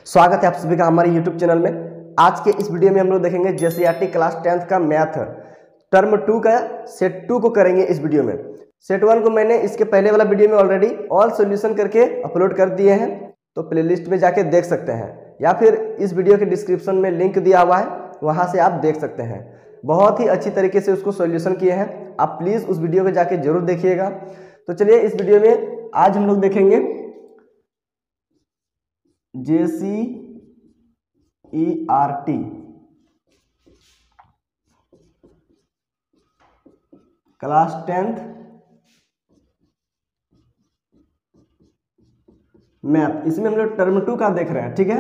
स्वागत है आप सभी का हमारे YouTube चैनल में। आज के इस वीडियो में हम लोग देखेंगे जेसीईआरटी क्लास 10th का मैथ टर्म 2 का सेट 2 को करेंगे इस वीडियो में। सेट 1 को मैंने इसके पहले वाला वीडियो में ऑलरेडी ऑल सॉल्यूशन करके अपलोड कर दिए हैं, तो प्लेलिस्ट में जाके देख सकते हैं, या फिर इस वीडियो के डिस्क्रिप्शन में लिंक दिया हुआ है, वहाँ से आप देख सकते हैं। बहुत ही अच्छी तरीके से उसको सॉल्यूशन किए हैं, आप प्लीज़ उस वीडियो को जाके जरूर देखिएगा। तो चलिए इस वीडियो में आज हम लोग देखेंगे जेसीईआरटी क्लास 10th मैथ। इसमें हम लोग टर्म 2 का देख रहे हैं, ठीक है।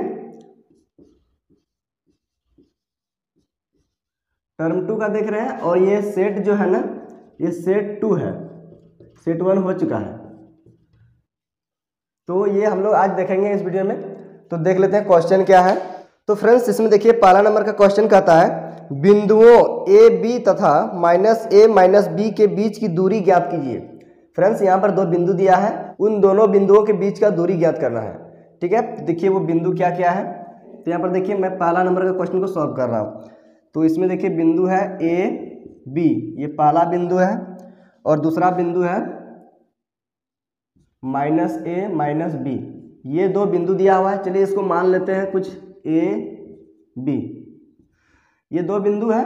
टर्म 2 का देख रहे हैं और ये सेट जो है ना, ये सेट 2 है, सेट 1 हो चुका है, तो ये हम लोग आज देखेंगे इस वीडियो में। तो देख लेते हैं क्वेश्चन क्या है। तो फ्रेंड्स इसमें देखिए पहला नंबर का क्वेश्चन कहता है बिंदुओं ए बी तथा -a -b के बीच की दूरी ज्ञात कीजिए। फ्रेंड्स यहाँ पर दो बिंदु दिया है, उन दोनों बिंदुओं के बीच का दूरी ज्ञात करना है, ठीक है। देखिए वो बिंदु क्या क्या है, तो यहाँ पर देखिए मैं पहला नंबर का क्वेश्चन को सॉल्व कर रहा हूँ। तो इसमें देखिए बिंदु है ए बी, ये पहला बिंदु है, और दूसरा बिंदु है -a -b, ये दो बिंदु दिया हुआ है। चलिए इसको मान लेते हैं कुछ a b, ये दो बिंदु है।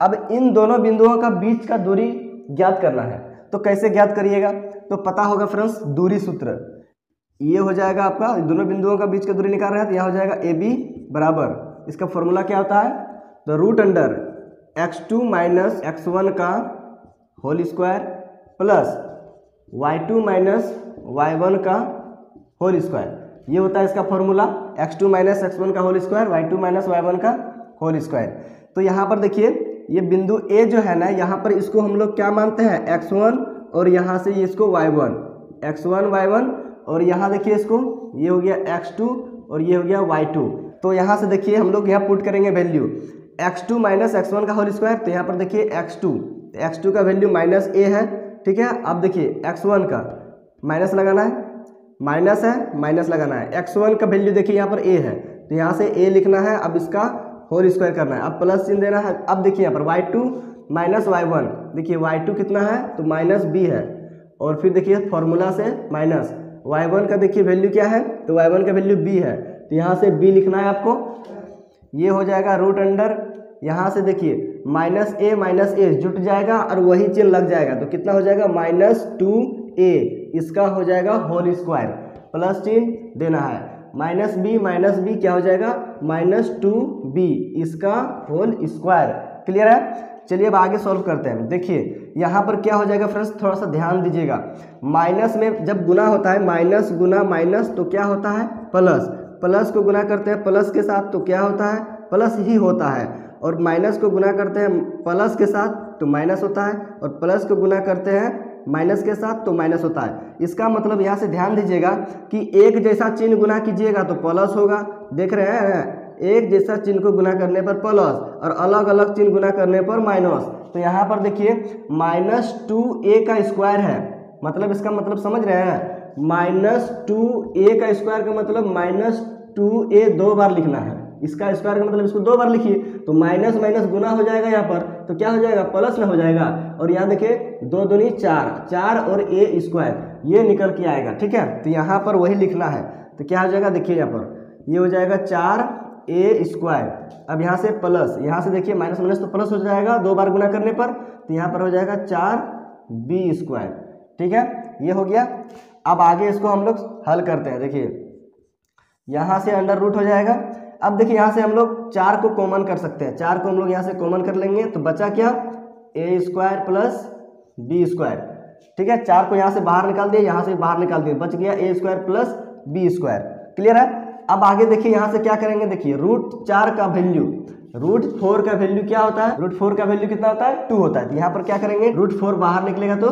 अब इन दोनों बिंदुओं का बीच का दूरी ज्ञात करना है, तो कैसे ज्ञात करिएगा, तो पता होगा फ्रेंड्स दूरी सूत्र, ये हो जाएगा आपका, दोनों बिंदुओं का बीच का दूरी निकाल रहे हैं तो यहाँ हो जाएगा ए बी बराबर, इसका फॉर्मूला क्या होता है, तो √अंडर x2 - x1 का whole square plus y2 - y1 का होल स्क्वायर, ये होता है इसका फॉर्मूला, x2 - x1 का होल स्क्वायर, y2 - y1 का होल स्क्वायर। तो यहाँ पर देखिए ये बिंदु A जो है ना, यहाँ पर इसको हम लोग क्या मानते हैं, x1, और यहाँ से ये इसको y1, x1 y1, और यहाँ देखिए इसको ये हो गया x2 और ये हो गया y2। तो यहाँ से देखिए हम लोग यहाँ पुट करेंगे वैल्यू x2 - x1 का होल स्क्वायर, तो यहाँ पर देखिए x2 का वैल्यू -a है, ठीक है। अब देखिए x1 का माइनस लगाना है, माइनस है माइनस लगाना है, x1 का वैल्यू देखिए यहाँ पर a है, तो यहाँ से a लिखना है, अब इसका होल स्क्वायर करना है, अब प्लस चिन्ह देना है। अब देखिए यहाँ पर y2 - y1, देखिए y2 कितना है, तो -b है, और फिर देखिए फॉर्मूला से माइनस y1 का देखिए वैल्यू क्या है, तो y1 का वैल्यू b है, तो यहाँ से b लिखना है आपको, ये हो जाएगा √अंडर, यहाँ से देखिए -a - a जुट जाएगा और वही चिन्ह लग जाएगा, तो कितना हो जाएगा -2a, इसका हो जाएगा होल स्क्वायर, प्लस चिन्ह देना है, -b क्या हो जाएगा -2b, इसका होल स्क्वायर। क्लियर है। चलिए अब आगे सॉल्व करते हैं। देखिए यहाँ पर क्या हो जाएगा फ्रेंड्स, थोड़ा सा ध्यान दीजिएगा, माइनस में जब गुना होता है, माइनस गुना माइनस तो क्या होता है प्लस, प्लस को गुना करते हैं प्लस के साथ तो क्या होता है, प्लस ही होता है, और माइनस को गुना करते हैं प्लस के साथ तो माइनस होता है, और प्लस को गुना करते हैं माइनस के साथ तो माइनस होता है। इसका मतलब यहाँ से ध्यान दीजिएगा कि एक जैसा चिन्ह गुना कीजिएगा तो प्लस होगा, देख रहे हैं, एक जैसा चिन्ह को गुना करने पर प्लस और अलग अलग चिन्ह गुना करने पर माइनस। तो यहाँ पर देखिए -2a का स्क्वायर है, मतलब इसका मतलब समझ रहे हैं, -2a का स्क्वायर का मतलब -2a दो बार लिखना है, इसका स्क्वायर का मतलब इसको दो बार लिखिए, तो माइनस माइनस गुना हो जाएगा यहाँ पर, तो क्या हो जाएगा प्लस में हो जाएगा, और यहाँ देखिए 2 दूनी 4 और a स्क्वायर ये निकल के आएगा, ठीक है। तो यहाँ पर वही लिखना है, तो क्या हो जाएगा देखिए यहाँ पर ये हो जाएगा 4a स्क्वायर, अब यहाँ से प्लस, यहाँ से देखिए माइनस माइनस तो प्लस हो जाएगा दो बार गुना करने पर, तो यहाँ पर हो जाएगा 4b स्क्वायर, ठीक है, ये हो गया। अब आगे इसको हम लोग हल करते हैं। देखिए यहाँ से अंडर रूट हो जाएगा, अब देखिए यहाँ से हम लोग 4 को कॉमन कर सकते हैं, 4 को हम लोग यहाँ से कॉमन कर लेंगे, तो बचा क्या, a square plus b square, ठीक है। 4 को यहाँ से बाहर निकाल दिया, यहाँ से बाहर निकाल दिया, बच गया a square plus b square. Clear है। अब आगे देखिए यहाँ से क्या करेंगे, देखिए √4 का वैल्यू, √4 का वैल्यू क्या होता है, √4 का वैल्यू कितना होता है 2 होता है, तो यहाँ पर क्या करेंगे √4 बाहर निकलेगा तो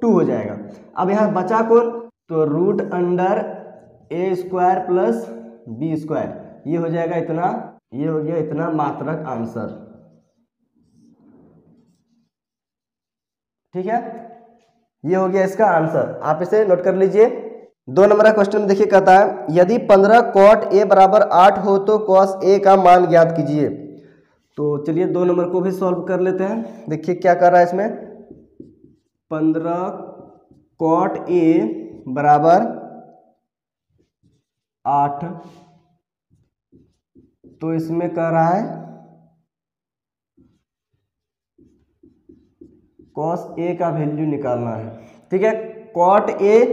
2 हो जाएगा। अब यहाँ बचा कौन, तो √under a square plus b square, ये हो जाएगा इतना, ये हो गया इतना मात्रक आंसर, ठीक है, ये हो गया इसका आंसर, आप इसे नोट कर लीजिए। 2 नंबर का क्वेश्चन देखिए, कहता है यदि 15 cot a बराबर 8 हो तो cos a का मान ज्ञात कीजिए। तो चलिए 2 नंबर को भी सॉल्व कर लेते हैं। देखिए क्या कर रहा है इसमें, 15 cot a बराबर 8, तो इसमें कह रहा है cos a का वैल्यू निकालना है। ठीक है, cot a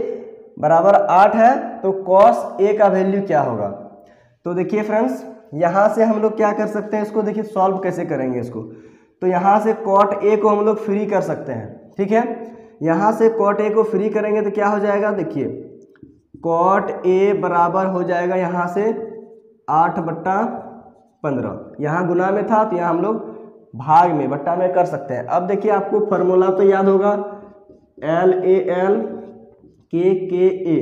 बराबर 8 है तो cos a का वैल्यू क्या होगा। तो देखिए फ्रेंड्स, यहाँ से हम लोग क्या कर सकते हैं, इसको देखिए सॉल्व कैसे करेंगे इसको। तो यहाँ से cot a को हम लोग फ्री कर सकते हैं। ठीक है, यहाँ से cot a को फ्री करेंगे तो क्या हो जाएगा, देखिए cot a बराबर हो जाएगा यहाँ से 8/15, यहाँ गुना में था तो यहाँ हम लोग भाग में बट्टा में कर सकते हैं। अब देखिए आपको फॉर्मूला तो याद होगा, LAL KKA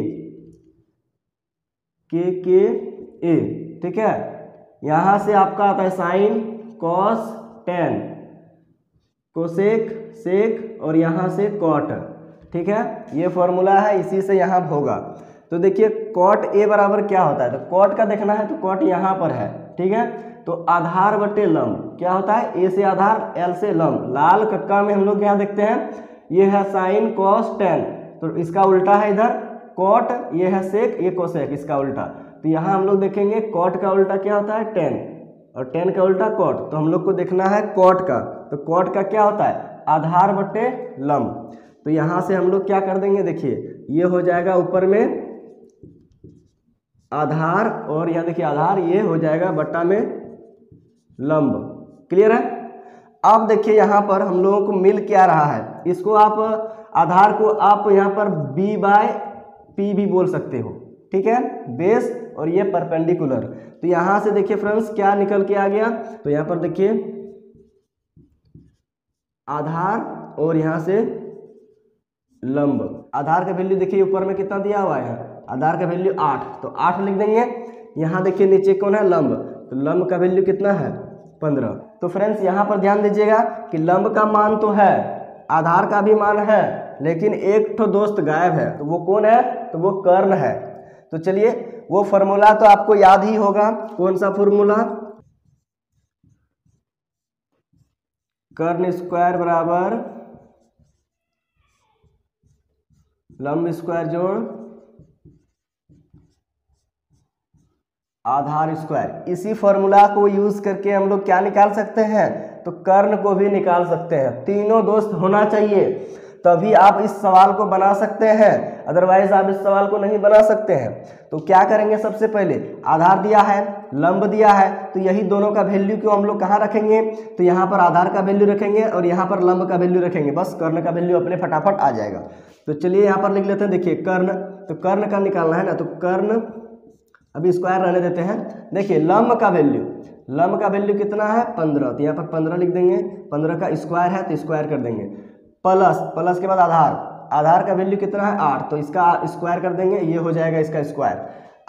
KKA। ठीक है, यहाँ से आपका आता है sine cos tan, cosec sec और यहाँ से कॉट। ठीक है, ये फॉर्मूला है, इसी से यहाँ होगा। तो देखिए कॉट ए बराबर क्या होता है, तो कॉट का देखना है तो कॉट यहाँ पर है। ठीक है, तो आधार बटे लंब क्या होता है, ए से आधार एल से लंब। लाल कक्का में हम लोग क्या देखते हैं, ये है साइन कॉस टेन, तो इसका उल्टा है इधर कॉट, ये है सेक, ये कोसेक, इसका उल्टा। तो यहाँ हम लोग देखेंगे कॉट का उल्टा क्या होता है, टेन, और टेन का उल्टा कॉट। तो हम लोग को देखना है कॉट का, तो कॉट का क्या होता है, आधार बटे लंब। तो यहाँ से हम लोग क्या कर देंगे, देखिए ये हो जाएगा ऊपर में आधार, और यहाँ देखिए आधार, ये हो जाएगा बट्टा में लंब। क्लियर है। अब देखिए यहाँ पर हम लोगों को मिल क्या रहा है, इसको आप आधार को आप यहाँ पर b/p भी बोल सकते हो। ठीक है, बेस और ये परपेंडिकुलर। तो यहाँ से देखिए फ्रेंड्स क्या निकल के आ गया, तो यहाँ पर देखिए आधार और यहाँ से लंब। आधार का वैल्यू देखिए ऊपर में कितना दिया हुआ है, आधार का वैल्यू 8, तो 8 लिख देंगे। यहाँ देखिए नीचे कौन है, लंब, तो लंब का वैल्यू कितना है, 15। तो फ्रेंड्स यहाँ पर ध्यान दीजिएगा कि लंब का मान तो है, आधार का भी मान है, लेकिन एक तो दोस्त गायब है, तो वो कौन है, तो वो कर्ण है। तो चलिए वो फॉर्मूला तो आपको याद ही होगा, कौन सा फॉर्मूला, कर्ण स्क्वायर बराबर लंब स्क्वायर जोड़ आधार स्क्वायर। इसी फॉर्मूला को यूज करके हम लोग क्या निकाल सकते हैं, तो कर्ण को भी निकाल सकते हैं। तीनों दोस्त होना चाहिए तभी आप इस सवाल को बना सकते हैं, अदरवाइज आप इस सवाल को नहीं बना सकते हैं। तो क्या करेंगे, सबसे पहले आधार दिया है, लंब दिया है, तो यही दोनों का वैल्यू को हम लोग कहाँ रखेंगे, तो यहाँ पर आधार का वैल्यू रखेंगे और यहाँ पर लंब का वैल्यू रखेंगे, बस कर्ण का वैल्यू अपने फटाफट आ जाएगा। तो चलिए यहाँ पर लिख लेते हैं, देखिए कर्ण, तो कर्ण का निकालना है ना, तो कर्ण अभी स्क्वायर रहने देते हैं। देखिए लंब का वैल्यू, लंब का वैल्यू कितना है, 15, तो यहाँ पर 15 लिख देंगे, 15 का स्क्वायर है तो स्क्वायर कर देंगे, प्लस प्लस के बाद आधार, आधार का वैल्यू कितना है 8, तो इसका स्क्वायर कर देंगे, ये हो जाएगा इसका स्क्वायर।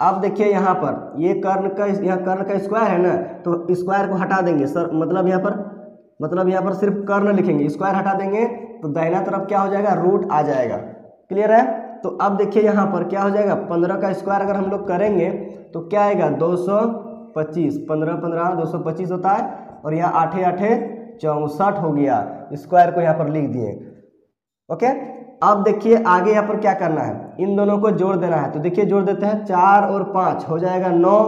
अब देखिए यहाँ पर ये कर्ण का, यहाँ कर्ण का स्क्वायर है ना, तो स्क्वायर को हटा देंगे सर, मतलब यहाँ पर सिर्फ कर्ण लिखेंगे, स्क्वायर हटा देंगे तो दाहिना तरफ क्या हो जाएगा, रूट आ जाएगा। क्लियर है। तो अब देखिए यहाँ पर क्या हो जाएगा, 15 का स्क्वायर अगर हम लोग करेंगे तो क्या आएगा, 225, 15 15 225 होता है, और यहाँ 8 8 64 हो गया, स्क्वायर को यहाँ पर लिख दिए। ओके, अब देखिए आगे यहाँ पर क्या करना है, इन दोनों को जोड़ देना है। तो देखिए जोड़ देते हैं, 4 और 5 हो जाएगा 9,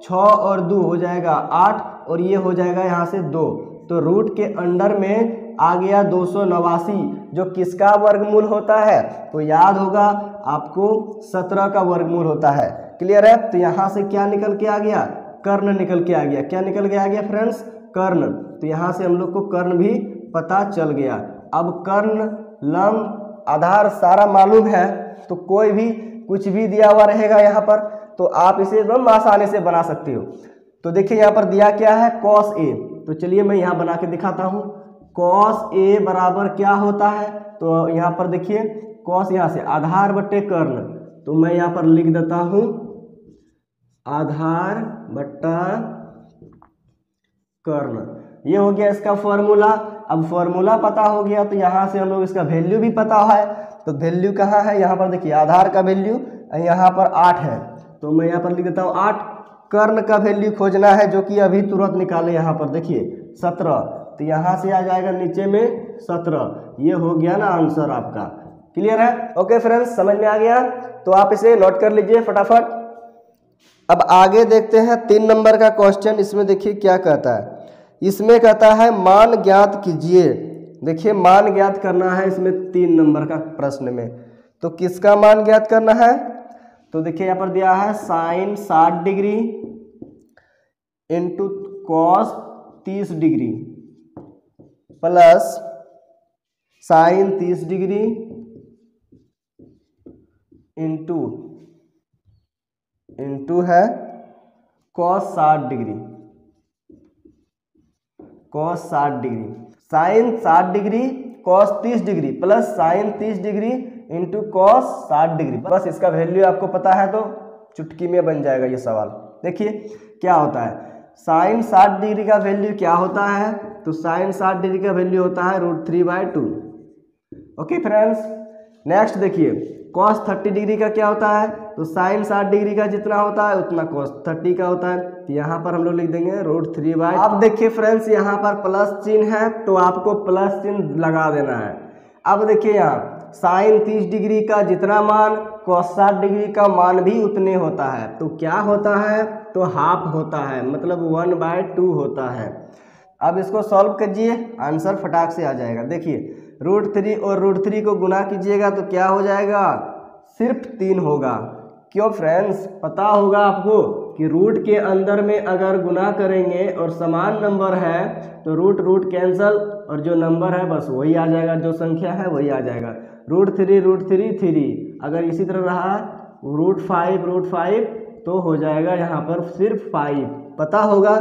6 और 2 हो जाएगा 8, और ये हो जाएगा यहाँ से 2, तो रूट के अंडर में आ गया 289, जो किसका वर्गमूल होता है, तो याद होगा आपको 17 का वर्गमूल होता है। क्लियर है। तो यहाँ से क्या निकल के आ गया, कर्ण निकल के आ गया। क्या निकल के आ गया फ्रेंड्स, कर्ण। तो यहाँ से हम लोग को कर्ण भी पता चल गया। अब कर्ण, लंब, आधार सारा मालूम है, तो कोई भी कुछ भी दिया हुआ रहेगा यहाँ पर, तो आप इसे एकदम आसानी से बना सकते हो। तो देखिए यहाँ पर दिया क्या है, cos a, तो चलिए मैं यहाँ बना के दिखाता हूँ। cos a बराबर क्या होता है, तो यहाँ पर देखिए cos यहाँ से आधार बट्टे कर्ण, तो मैं यहाँ पर लिख देता हूँ आधार बट्टा कर्ण। ये हो गया इसका फॉर्मूला। अब फॉर्मूला पता हो गया तो यहाँ से हम लोग इसका वैल्यू भी पता है, तो वैल्यू कहाँ है, यहाँ पर देखिए आधार का वैल्यू यहाँ पर 8 है, तो मैं यहाँ पर लिख देता हूँ 8। कर्ण का वैल्यू खोजना है जो कि अभी तुरंत निकाले, यहाँ पर देखिए 17, तो यहाँ से आ जाएगा नीचे में 17। ये हो गया ना आंसर आपका। क्लियर है? ओके फ्रेंड्स, समझ में आ गया? तो आप इसे नोट कर लीजिए फटाफट। अब आगे देखते हैं 3 नंबर का क्वेश्चन। इसमें देखिए क्या कहता है, इसमें कहता है मान ज्ञात कीजिए। देखिए मान ज्ञात करना है इसमें 3 नंबर का प्रश्न में। तो किसका मान ज्ञात करना है, तो देखिए यहाँ पर दिया है sine 60 degree into cos 30 degree plus sine 30 degree into है cos 60 degree, cos 60 degree, sine 60 degree cos 30 degree plus sine 30 degree into cos 60 degree. बस इसका वैल्यू आपको पता है तो चुटकी में बन जाएगा ये सवाल। देखिए क्या होता है, साइन 60 डिग्री का वैल्यू क्या होता है, तो साइन 60 डिग्री का वैल्यू होता है √3/2। ओके फ्रेंड्स, नेक्स्ट देखिए कॉस 30 डिग्री का क्या होता है, तो साइन 60 डिग्री का जितना होता है उतना कॉस 30 का होता है, तो यहाँ पर हम लोग लिख देंगे √3/। अब देखिए फ्रेंड्स यहाँ पर प्लस चिन्ह है तो आपको प्लस चिन्ह लगा देना है। अब देखिए यहाँ साइन 30 डिग्री का जितना मान कॉस 60 डिग्री का मान भी उतने होता है, तो क्या होता है, तो हाफ होता है, मतलब 1/2 होता है। अब इसको सॉल्व कीजिए, आंसर फटाक से आ जाएगा। देखिए √3 और √3 को गुना कीजिएगा तो क्या हो जाएगा, सिर्फ 3 होगा। क्यों फ्रेंड्स, पता होगा आपको कि रूट के अंदर में अगर गुना करेंगे और समान नंबर है तो रूट कैंसल और जो नंबर है बस वही आ जाएगा, जो संख्या है वही आ जाएगा। √3 3, अगर इसी तरह रहा √5 तो हो जाएगा यहाँ पर सिर्फ 5। पता होगा,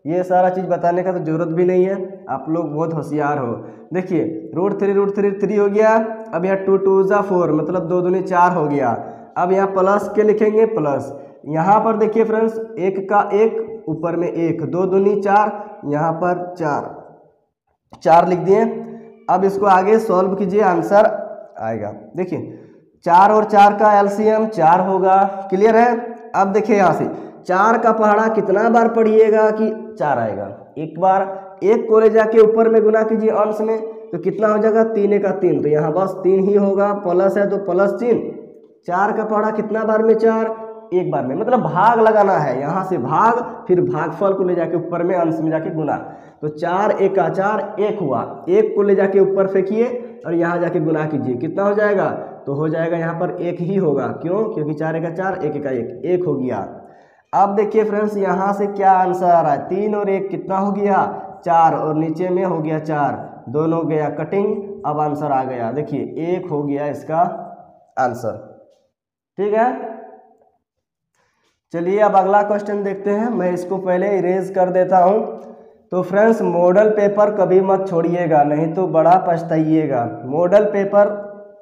ये सारा चीज़ बताने का तो जरूरत भी नहीं है, आप लोग बहुत होशियार हो। देखिए √3 3 हो गया। अब यहाँ 2 2 4 मतलब 2 दूनी 4 हो गया। अब यहाँ प्लस के लिखेंगे प्लस, यहाँ पर देखिए फ्रेंड्स 1 का 1 ऊपर में 1, 2 दूनी 4, यहाँ पर 4 लिख दिए। अब इसको आगे सॉल्व कीजिए, आंसर आएगा। देखिए 4 और 4 का एलसीएम 4 होगा। क्लियर है? अब देखिए यहाँ से 4 का पहाड़ा कितना बार पढ़िएगा कि 4 आएगा, एक बार। 1 को ले जाके ऊपर में गुना कीजिए अंश में तो कितना हो जाएगा, 3 का 3, तो यहाँ बस 3 ही होगा, प्लस है तो प्लस चिन्ह। 4 का पहाड़ा कितना बार में, 4, एक बार में, मतलब भाग लगाना है, यहाँ से भाग फिर भागफल को ले जाके ऊपर में अंश में जाके गुना। तो 4 1 का 4 1 हुआ, 1 को ले जाके ऊपर फेंकिए और यहाँ जाके गुना कीजिए, कितना हो जाएगा, तो हो जाएगा यहाँ पर 1 ही होगा। क्यों, क्योंकि 4 1 का 4, 1 का 1 हो गया। अब देखिए फ्रेंड्स यहाँ से क्या आंसर आ रहा है, 3 और 1 कितना हो गया, 4, और नीचे में हो गया 4, दोनों गया कटिंग। अब आंसर आ गया, देखिए 1 हो गया इसका आंसर। ठीक है, चलिए अब अगला क्वेश्चन देखते हैं। मैं इसको पहले इरेज कर देता हूं। तो फ्रेंड्स मॉडल पेपर कभी मत छोड़िएगा, नहीं तो बड़ा पछताइएगा। मॉडल पेपर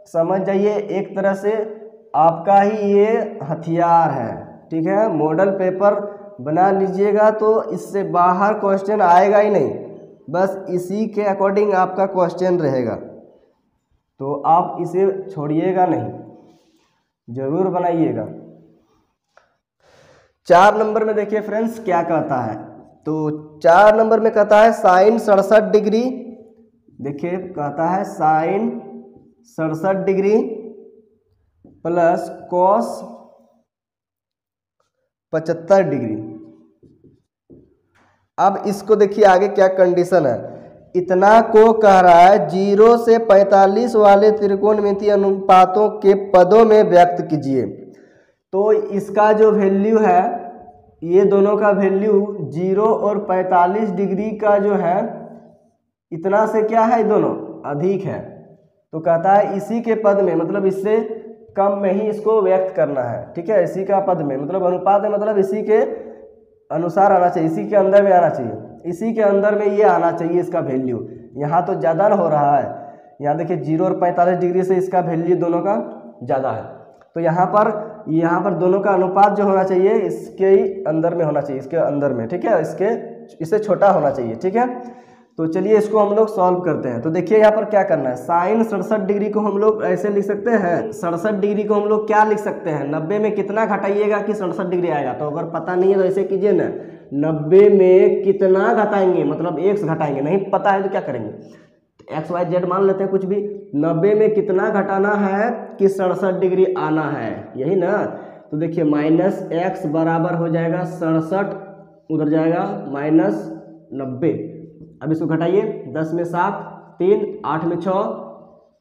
समझ जाइए एक तरह से आपका ही ये हथियार है। ठीक है, मॉडल पेपर बना लीजिएगा तो इससे बाहर क्वेश्चन आएगा ही नहीं, बस इसी के अकॉर्डिंग आपका क्वेश्चन रहेगा, तो आप इसे छोड़िएगा नहीं, जरूर बनाइएगा। 4 नंबर में देखिए फ्रेंड्स क्या कहता है, तो 4 नंबर में कहता है साइन 67 डिग्री। देखिए कहता है sine 67 degree plus cos 75 degree. अब इसको देखिए आगे क्या कंडीशन है, इतना को कह रहा है 0 से 45 वाले त्रिकोणमितीय अनुपातों के पदों में व्यक्त कीजिए। तो इसका जो वैल्यू है, ये दोनों का वैल्यू 0 और 45 डिग्री का जो है, इतना से क्या है, दोनों अधिक है। तो कहता है इसी के पद में, मतलब इससे कम में ही इसको व्यक्त करना है। ठीक है, इसी का पद में मतलब अनुपात है, मतलब इसी के अनुसार आना चाहिए, इसी के अंदर में आना चाहिए, इसी के अंदर में ये आना चाहिए इसका वैल्यू। यहाँ तो ज़्यादा हो रहा है, यहाँ देखिए 0 और 45 डिग्री से इसका वैल्यू दोनों का ज़्यादा है। तो यहाँ पर दोनों का अनुपात जो होना चाहिए इसके ही अंदर में होना चाहिए, इसके अंदर में। ठीक है, इससे छोटा होना चाहिए। ठीक है, तो चलिए इसको हम लोग सॉल्व करते हैं। तो देखिए यहाँ पर क्या करना है, साइन 67 डिग्री को हम लोग ऐसे लिख सकते हैं, 67 डिग्री को हम लोग क्या लिख सकते हैं, 90 में कितना घटाइएगा कि 67 डिग्री आएगा। तो अगर पता नहीं है तो ऐसे कीजिए ना, 90 में कितना घटाएंगे, मतलब x घटाएंगे, नहीं पता है तो क्या करेंगे, एक्स वाई जेड मान लेते हैं कुछ भी। 90 में कितना घटाना है कि 67 डिग्री आना है, यही ना। तो देखिए -x बराबर हो जाएगा 67, उधर जाएगा -90। अब इसको घटाइए, 10 में 7, 3, 8 में 6,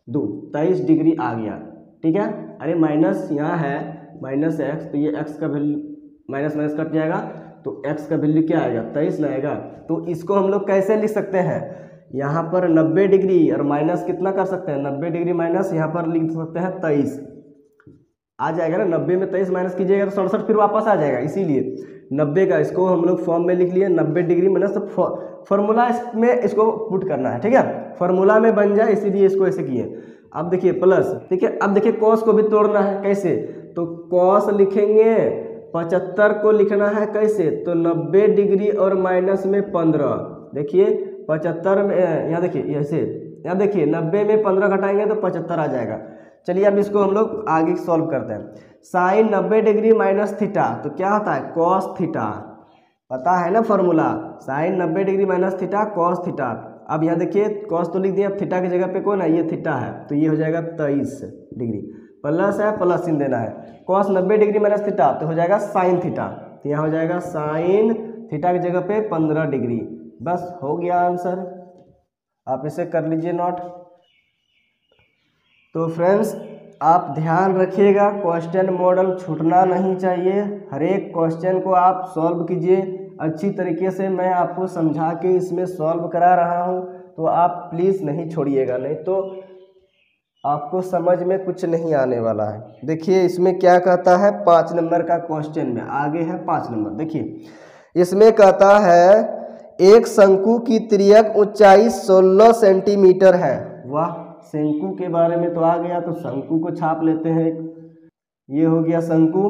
2, 23 डिग्री आ गया। ठीक है, अरे माइनस यहाँ है -x, तो ये x का वैल्यू माइनस माइनस कट जाएगा, तो x का वैल्यू क्या आएगा, 23 ना आएगा। तो इसको हम लोग कैसे लिख सकते हैं, यहाँ पर 90 डिग्री और माइनस कितना कर सकते हैं, 90 डिग्री माइनस यहाँ पर लिख सकते हैं 23 आ जाएगा ना। 90 में 23 माइनस कीजिएगा तो 67 फिर वापस आ जाएगा, इसीलिए 90 का इसको हम लोग फॉर्म में लिख लिए, 90 डिग्री माइनस, तो फॉर्मूला में इसको पुट करना है। ठीक है, फॉर्मूला में बन जाए इसीलिए इसको ऐसे किए। अब देखिए प्लस, ठीक है, अब देखिए कॉस को भी तोड़ना है, कैसे, तो कॉस लिखेंगे, 75 को लिखना है कैसे, तो 90 डिग्री और माइनस में 15, देखिए 75 में, यहाँ देखिए ऐसे, यहाँ देखिए 90 में 15 घटाएंगे तो 75 आ जाएगा। चलिए अब इसको हम लोग आगे सॉल्व करते हैं। साइन 90 डिग्री माइनस थीटा, तो क्या होता है, कॉस थीटा, पता है ना formula, sine 90 degree minus theta cos theta. अब यहाँ देखिए कॉस तो लिख दिया, अब थीटा की जगह पे कौन है, ये थीटा है, तो ये हो जाएगा 23 डिग्री, प्लस है प्लस चिन्ह देना है, कॉस 90 डिग्री माइनस थीटा तो हो जाएगा साइन थीटा, तो यहाँ हो जाएगा साइन थीटा की जगह पे 15 डिग्री। बस हो गया आंसर, आप इसे कर लीजिए नोट। तो फ्रेंड्स आप ध्यान रखिएगा, क्वेश्चन मॉडल छूटना नहीं चाहिए, हर एक क्वेश्चन को आप सॉल्व कीजिए अच्छी तरीके से। मैं आपको समझा के इसमें सॉल्व करा रहा हूँ, तो आप प्लीज़ नहीं छोड़िएगा, नहीं तो आपको समझ में कुछ नहीं आने वाला है। देखिए इसमें क्या कहता है, 5 नंबर का क्वेश्चन में आगे है 5 नंबर। देखिए इसमें कहता है एक शंकु की तिर्यक ऊंचाई 16 सेंटीमीटर है। वाह, शंकु के बारे में तो आ गया, तो शंकु को छाप लेते हैं। ये हो गया शंकु।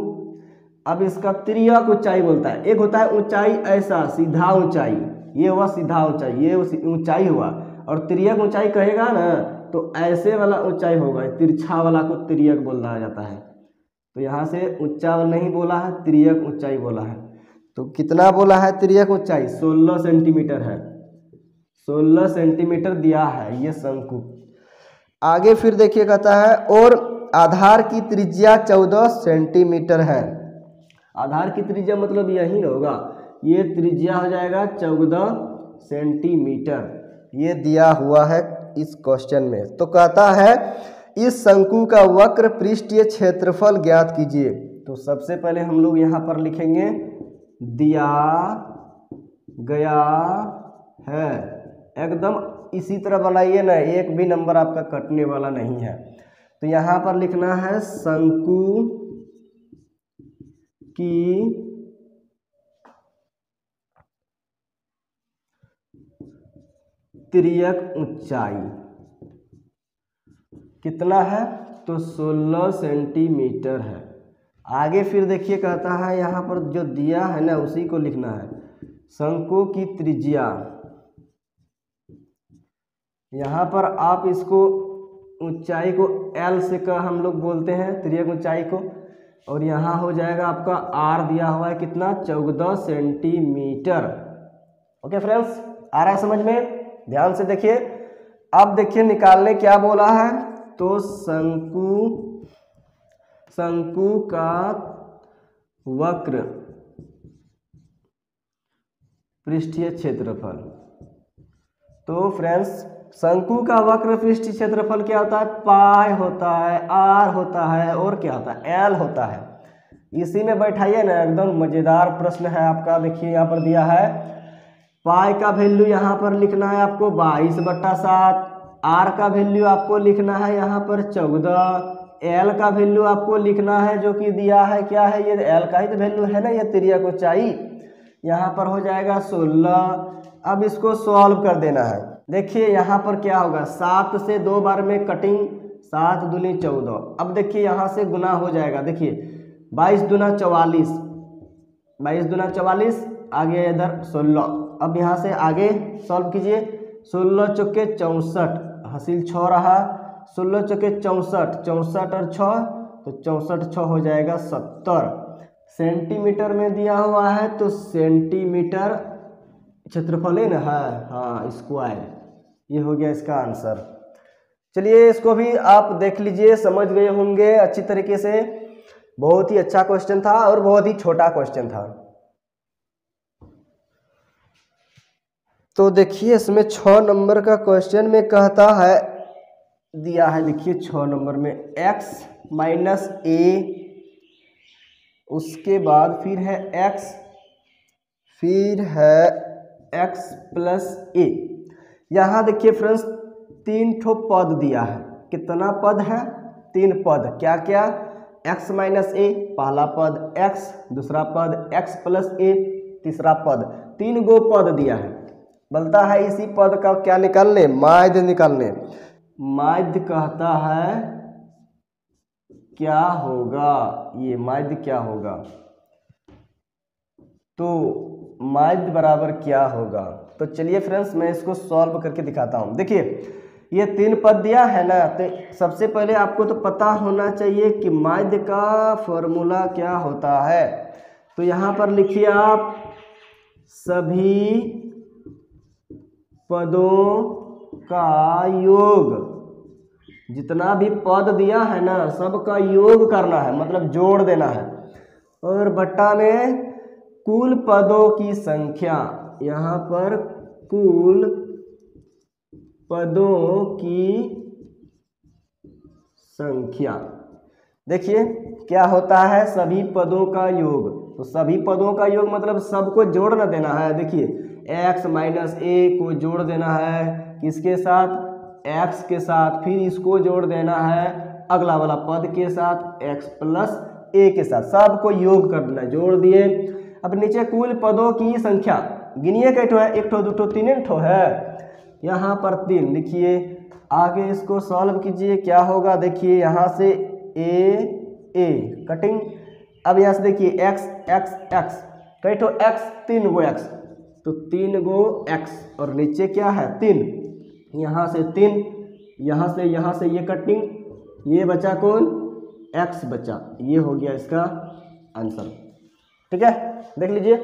अब इसका तिर्यक ऊंचाई बोलता है, एक होता है ऊंचाई ऐसा सीधा ऊंचाई, ये हुआ सीधा ऊंचाई, ये ऊंचाई हुआ, और तिर्यक ऊंचाई कहेगा ना तो ऐसे वाला ऊंचाई होगा, तिरछा वाला को तिर्यक बोला जाता है। तो यहाँ से ऊंचा नहीं बोला है, तिर्यक ऊंचाई बोला है। तो कितना बोला है तिर्यक ऊंचाई, 16 सेंटीमीटर है, 16 सेंटीमीटर दिया है ये शंकु। आगे फिर देखिए कहता है और आधार की त्रिज्या 14 सेंटीमीटर है। आधार की त्रिज्या मतलब यही होगा, ये त्रिज्या हो जाएगा 14 सेंटीमीटर, ये दिया हुआ है इस क्वेश्चन में। तो कहता है इस शंकु का वक्र पृष्ठीय क्षेत्रफल ज्ञात कीजिए। तो सबसे पहले हम लोग यहाँ पर लिखेंगे दिया गया है, एकदम इसी तरह बनाइए ना, एक भी नंबर आपका कटने वाला नहीं है। तो यहाँ पर लिखना है शंकु की तिर्यक ऊंचाई कितना है, तो 16 सेंटीमीटर है। आगे फिर देखिए कहता है यहाँ पर जो दिया है ना उसी को लिखना है, शंकु की त्रिज्या, यहाँ पर आप इसको ऊंचाई को L से का हम लोग बोलते हैं तिर्यक ऊंचाई को, और यहाँ हो जाएगा आपका R दिया हुआ है कितना, 14 सेंटीमीटर। ओके फ्रेंड्स, आ रहा है समझ में, ध्यान से देखिए। अब देखिए निकालने क्या बोला है, तो शंकु का वक्र पृष्ठीय क्षेत्रफल। तो फ्रेंड्स शंकु का वक्र पृष्ठीय क्षेत्रफल क्या होता है, पाई होता है, आर होता है, और क्या होता है, एल होता है। इसी में बैठाइए ना, एकदम मजेदार प्रश्न है आपका। देखिए यहाँ पर दिया है पाई का वैल्यू यहाँ पर लिखना है आपको 22/7, आर का वैल्यू आपको लिखना है यहाँ पर 14, एल का वैल्यू आपको लिखना है जो कि दिया है क्या है, ये एल का ही तो वैल्यू है ना, ये तिर्यक ऊंचाई, यहाँ पर हो जाएगा 16। अब इसको सॉल्व कर देना है। देखिए यहाँ पर क्या होगा, 7 से 2 बार में कटिंग, 7 दूनी 14। अब देखिए यहाँ से गुना हो जाएगा, देखिए 22 दूना 44, 22 दूना 44, आगे इधर 16। अब यहाँ से आगे सॉल्व कीजिए, 16 चौके 64, हासिल 6 रहा, 16 चौके 64, 64 और 6 तो 64 6 हो जाएगा 70। सेंटीमीटर में दिया हुआ है तो सेंटीमीटर क्षेत्रफल है ना, है हाँ स्क्वायर, ये हो गया इसका आंसर। चलिए इसको भी आप देख लीजिए, समझ गए होंगे अच्छी तरीके से। बहुत ही अच्छा क्वेश्चन था और बहुत ही छोटा क्वेश्चन था। तो देखिए इसमें 6 नंबर का क्वेश्चन में कहता है, दिया है देखिए 6 नंबर में x माइनस ए, उसके बाद फिर है x, फिर है x प्लस ए। यहाँ देखिए फ्रेंड्स 3 ठो पद दिया है। कितना पद है? 3 पद। क्या क्या? x माइनस ए पहला पद, x दूसरा पद, x प्लस ए तीसरा पद, 3 गो पद दिया है। बोलता है इसी पद का क्या निकालने? माध्य निकालने। माध्य कहता है क्या होगा, ये माध्य क्या होगा, तो माध्य बराबर क्या होगा। तो चलिए फ्रेंड्स मैं इसको सॉल्व करके दिखाता हूँ। देखिए ये 3 पद दिया है ना, तो सबसे पहले आपको तो पता होना चाहिए कि माध्य का फॉर्मूला क्या होता है। तो यहाँ पर लिखिए आप सभी पदों का योग, जितना भी पद दिया है ना सबका योग करना है, मतलब जोड़ देना है, और बट्टा में कुल पदों की संख्या। यहाँ पर कुल पदों की संख्या। देखिए क्या होता है, सभी पदों का योग। तो सभी पदों का योग मतलब सबको जोड़ न देना है। देखिए x माइनस ए को जोड़ देना है किसके साथ? x के साथ, फिर इसको जोड़ देना है अगला वाला पद के साथ x प्लस ए के साथ, सबको योग कर देना है। जोड़ दिए। अब नीचे कुल पदों की संख्या गिनिए, कै ठो है? 1 ठो 2 ठो 3 ठो है, यहाँ पर 3 लिखिए। आगे इसको सॉल्व कीजिए, क्या होगा देखिए, यहाँ से ए कटिंग। अब यहाँ से देखिए x x x, कै ठो x? 3 गो x, तो 3 गो x, और नीचे क्या है? 3, यहाँ से 3, यहाँ से ये कटिंग, ये बचा कौन? x बचा। ये हो गया इसका आंसर। ठीक है, देख लीजिए।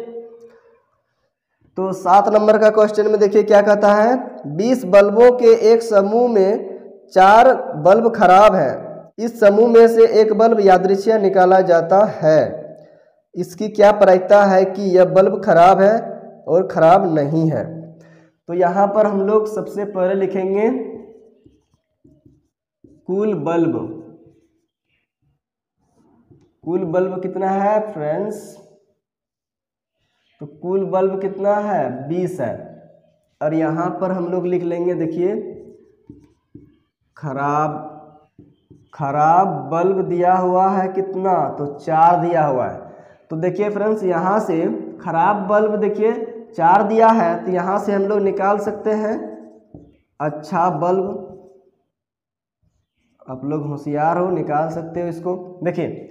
तो 7 नंबर का क्वेश्चन में देखिए क्या कहता है, 20 बल्बों के एक समूह में 4 बल्ब खराब है। इस समूह में से एक बल्ब यादृच्छिक निकाला जाता है। इसकी क्या प्रायिकता है कि यह बल्ब खराब है और खराब नहीं है। तो यहाँ पर हम लोग सबसे पहले लिखेंगे कुल बल्ब। कुल बल्ब कितना है फ्रेंड्स? तो कुल बल्ब कितना है? 20 है। और यहाँ पर हम लोग लिख लेंगे, देखिए खराब बल्ब दिया हुआ है कितना? तो 4 दिया हुआ है। तो देखिए फ्रेंड्स यहाँ से खराब बल्ब देखिए 4 दिया है, तो यहाँ से हम लोग निकाल सकते हैं अच्छा बल्ब। आप लोग होशियार हो, निकाल सकते हो इसको। देखिए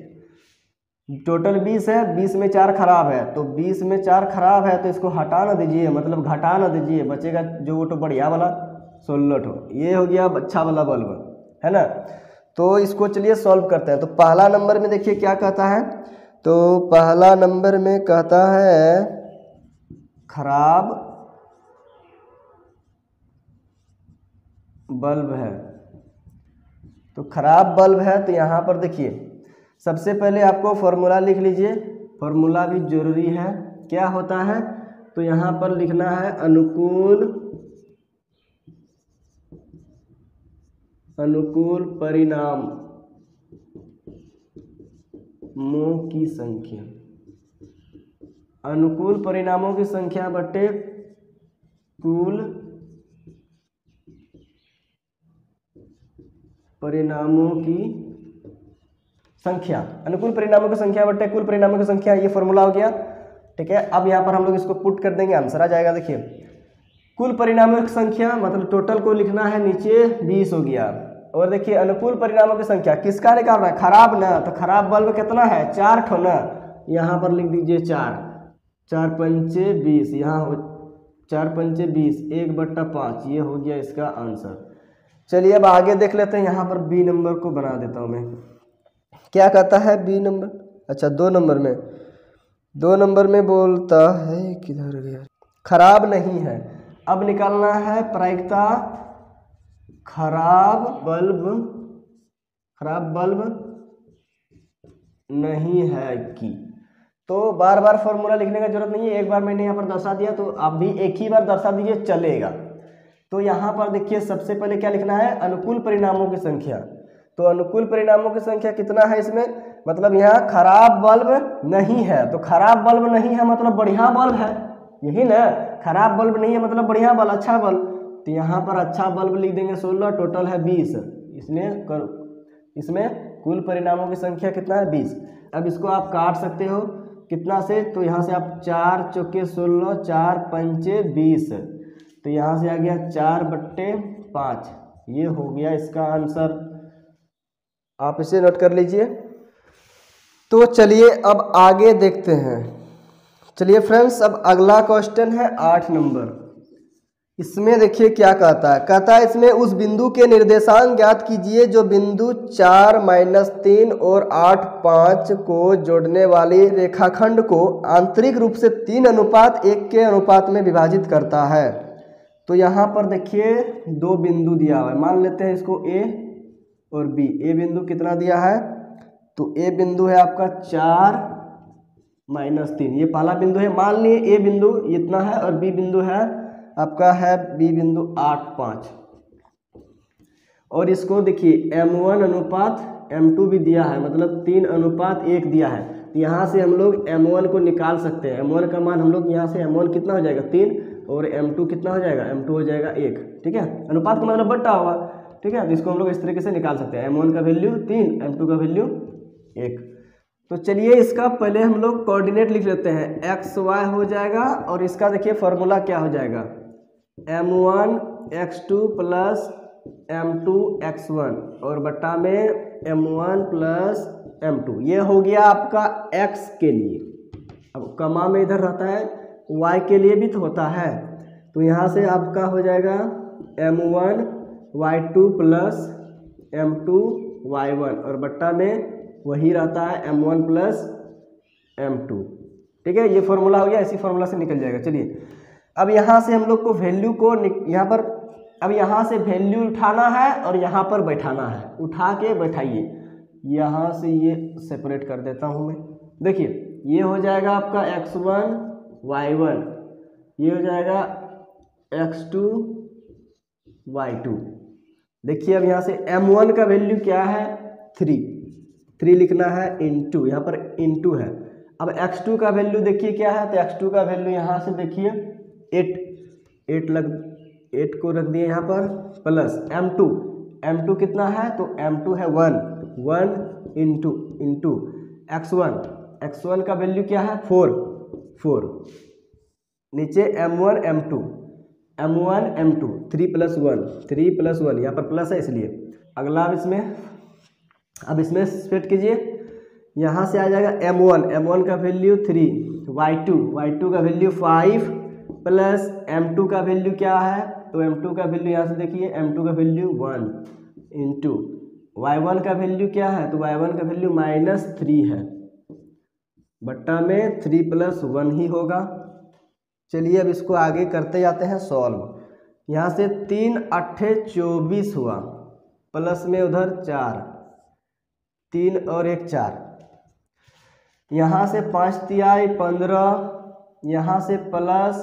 टोटल 20 है, 20 में 4 खराब है, तो 20 में 4 खराब है तो इसको हटा ना दीजिए, मतलब घटा ना दीजिए, बचेगा जो वो तो बढ़िया वाला 16 ठो। ये हो गया अच्छा वाला बल्ब, है ना। तो इसको चलिए सॉल्व करते हैं। तो पहला नंबर में देखिए क्या कहता है, तो पहला नंबर में कहता है खराब बल्ब है। तो खराब बल्ब है, तो यहाँ पर देखिए सबसे पहले आपको फॉर्मूला लिख लीजिए। फॉर्मूला भी जरूरी है। क्या होता है? तो यहाँ पर लिखना है अनुकूल परिणामों की संख्या। अनुकूल परिणामों की संख्या बटे कुल परिणामों की संख्या। अनुकूल परिणामों की संख्या बटे कुल परिणामों की संख्या, ये फॉर्मूला हो गया। ठीक है, अब यहाँ पर हम लोग इसको पुट कर देंगे, आंसर आ जाएगा। देखिए कुल परिणामों की संख्या मतलब टोटल को लिखना है, नीचे 20 हो गया। और देखिए अनुकूल परिणामों की संख्या किसका निकालना है? खराब ना। तो खराब बल्ब कितना है? 4 ठो ना। यहाँ पर लिख दीजिए 4, 4 पंचे 20, यहाँ 4 पंचे 20, 1/5, ये हो गया इसका आंसर। चलिए अब आगे देख लेते हैं। यहाँ पर बी नंबर को बना देता हूँ मैं। क्या कहता है बी नंबर? अच्छा 2 नंबर में बोलता है, किधर गया, खराब नहीं है। अब निकालना है प्रायिकता खराब बल्ब नहीं है कि। तो बार बार फॉर्मूला लिखने का जरूरत नहीं है, एक बार मैंने यहाँ पर दर्शा दिया तो आप भी एक ही बार दर्शा दीजिए, चलेगा। तो यहाँ पर देखिए सबसे पहले क्या लिखना है, अनुकूल परिणामों की संख्या। तो अनुकूल परिणामों की संख्या कितना है इसमें, मतलब यहाँ खराब बल्ब नहीं है, तो खराब बल्ब नहीं है मतलब बढ़िया बल्ब है, यही ना। खराब बल्ब नहीं है मतलब बढ़िया बल्ब, अच्छा बल्ब। तो यहाँ पर अच्छा बल्ब लिख देंगे 16, टोटल है 20। इसमें कुल परिणामों की संख्या कितना है 20। अब इसको आप काट सकते हो कितना से, तो यहाँ से आप 4 चौके 16, 4 पंचे 20, तो यहाँ से आ गया 4/5, ये हो गया इसका आंसर। आप इसे नोट कर लीजिए। तो चलिए अब आगे देखते हैं। चलिए फ्रेंड्स, अब अगला क्वेश्चन है 8 नंबर। इसमें देखिए क्या कहता है, कहता है इसमें उस बिंदु के निर्देशांक ज्ञात कीजिए जो बिंदु 4, -3 और 8, 5 को जोड़ने वाली रेखाखंड को आंतरिक रूप से 3:1 के अनुपात में विभाजित करता है। तो यहाँ पर देखिए 2 बिंदु दिया हुआ है, मान लेते हैं इसको ए और बी। ए बिंदु कितना दिया है, तो ए बिंदु है आपका 4 -3, ये पहला बिंदु है। मान लिए ए बिंदु इतना है और बी बिंदु है आपका है बी बिंदु 8, 5। और इसको देखिए m1 अनुपात m2 भी दिया है, मतलब 3:1 दिया है। तो यहाँ से हम लोग m1 को निकाल सकते हैं। m1 का मान हम लोग यहाँ से m1 कितना हो जाएगा 3, और m2 कितना हो जाएगा, m2 हो जाएगा 1। ठीक है, अनुपात का मतलब बट्टा होगा। ठीक है, तो इसको हम लोग इस तरीके से निकाल सकते हैं, m1 का वैल्यू 3, m2 का वैल्यू 1। तो चलिए इसका पहले हम लोग कोऑर्डिनेट लिख लेते हैं, एक्स वाई हो जाएगा, और इसका देखिए फॉर्मूला क्या हो जाएगा, m1 x2 plus m2 x1 और बट्टा में m1 प्लस m2। ये हो गया आपका x के लिए। अब कमा में इधर रहता है, y के लिए भी तो होता है, तो यहाँ से आपका हो जाएगा m1 y2 plus m2 y1 और बट्टा में वही रहता है m1 प्लस m2। ठीक है, ये फॉर्मूला हो गया, इसी फॉर्मूला से निकल जाएगा। चलिए अब यहाँ से हम लोग को वैल्यू को यहाँ पर, अब यहाँ से वैल्यू उठाना है और यहाँ पर बैठाना है, उठा के बैठाइए। यहाँ से ये सेपरेट कर देता हूँ मैं। देखिए ये हो जाएगा आपका x1 y1, ये हो जाएगा x2 y2। देखिए अब यहाँ से m1 का वैल्यू क्या है 3 लिखना है, इंटू यहाँ पर इंटू है। अब x2 का वैल्यू देखिए क्या है, तो x2 का वैल्यू यहाँ से देखिए 8 को रख दिए यहाँ पर, प्लस m2 कितना है, तो m2 है 1 इंटू x1 का वैल्यू क्या है 4, नीचे m1 m2 3 + 1 यहाँ पर प्लस है इसलिए। अगला अब इसमें सेट कीजिए, यहाँ से आ जाएगा m1 का वैल्यू 3, y2 का वैल्यू 5 प्लस m2 का वैल्यू क्या है, तो m2 का वैल्यू यहाँ से देखिए m2 का वैल्यू 1 इंटू y1 का वैल्यू क्या है, तो y1 का वैल्यू -3 है, बट्टा में 3 + 1 ही होगा। चलिए अब इसको आगे करते जाते हैं सॉल्व। यहाँ से 3 8 24 हुआ, प्लस में उधर 4, 3 और 1 4, यहाँ से 5 तिहाई 15, यहाँ से प्लस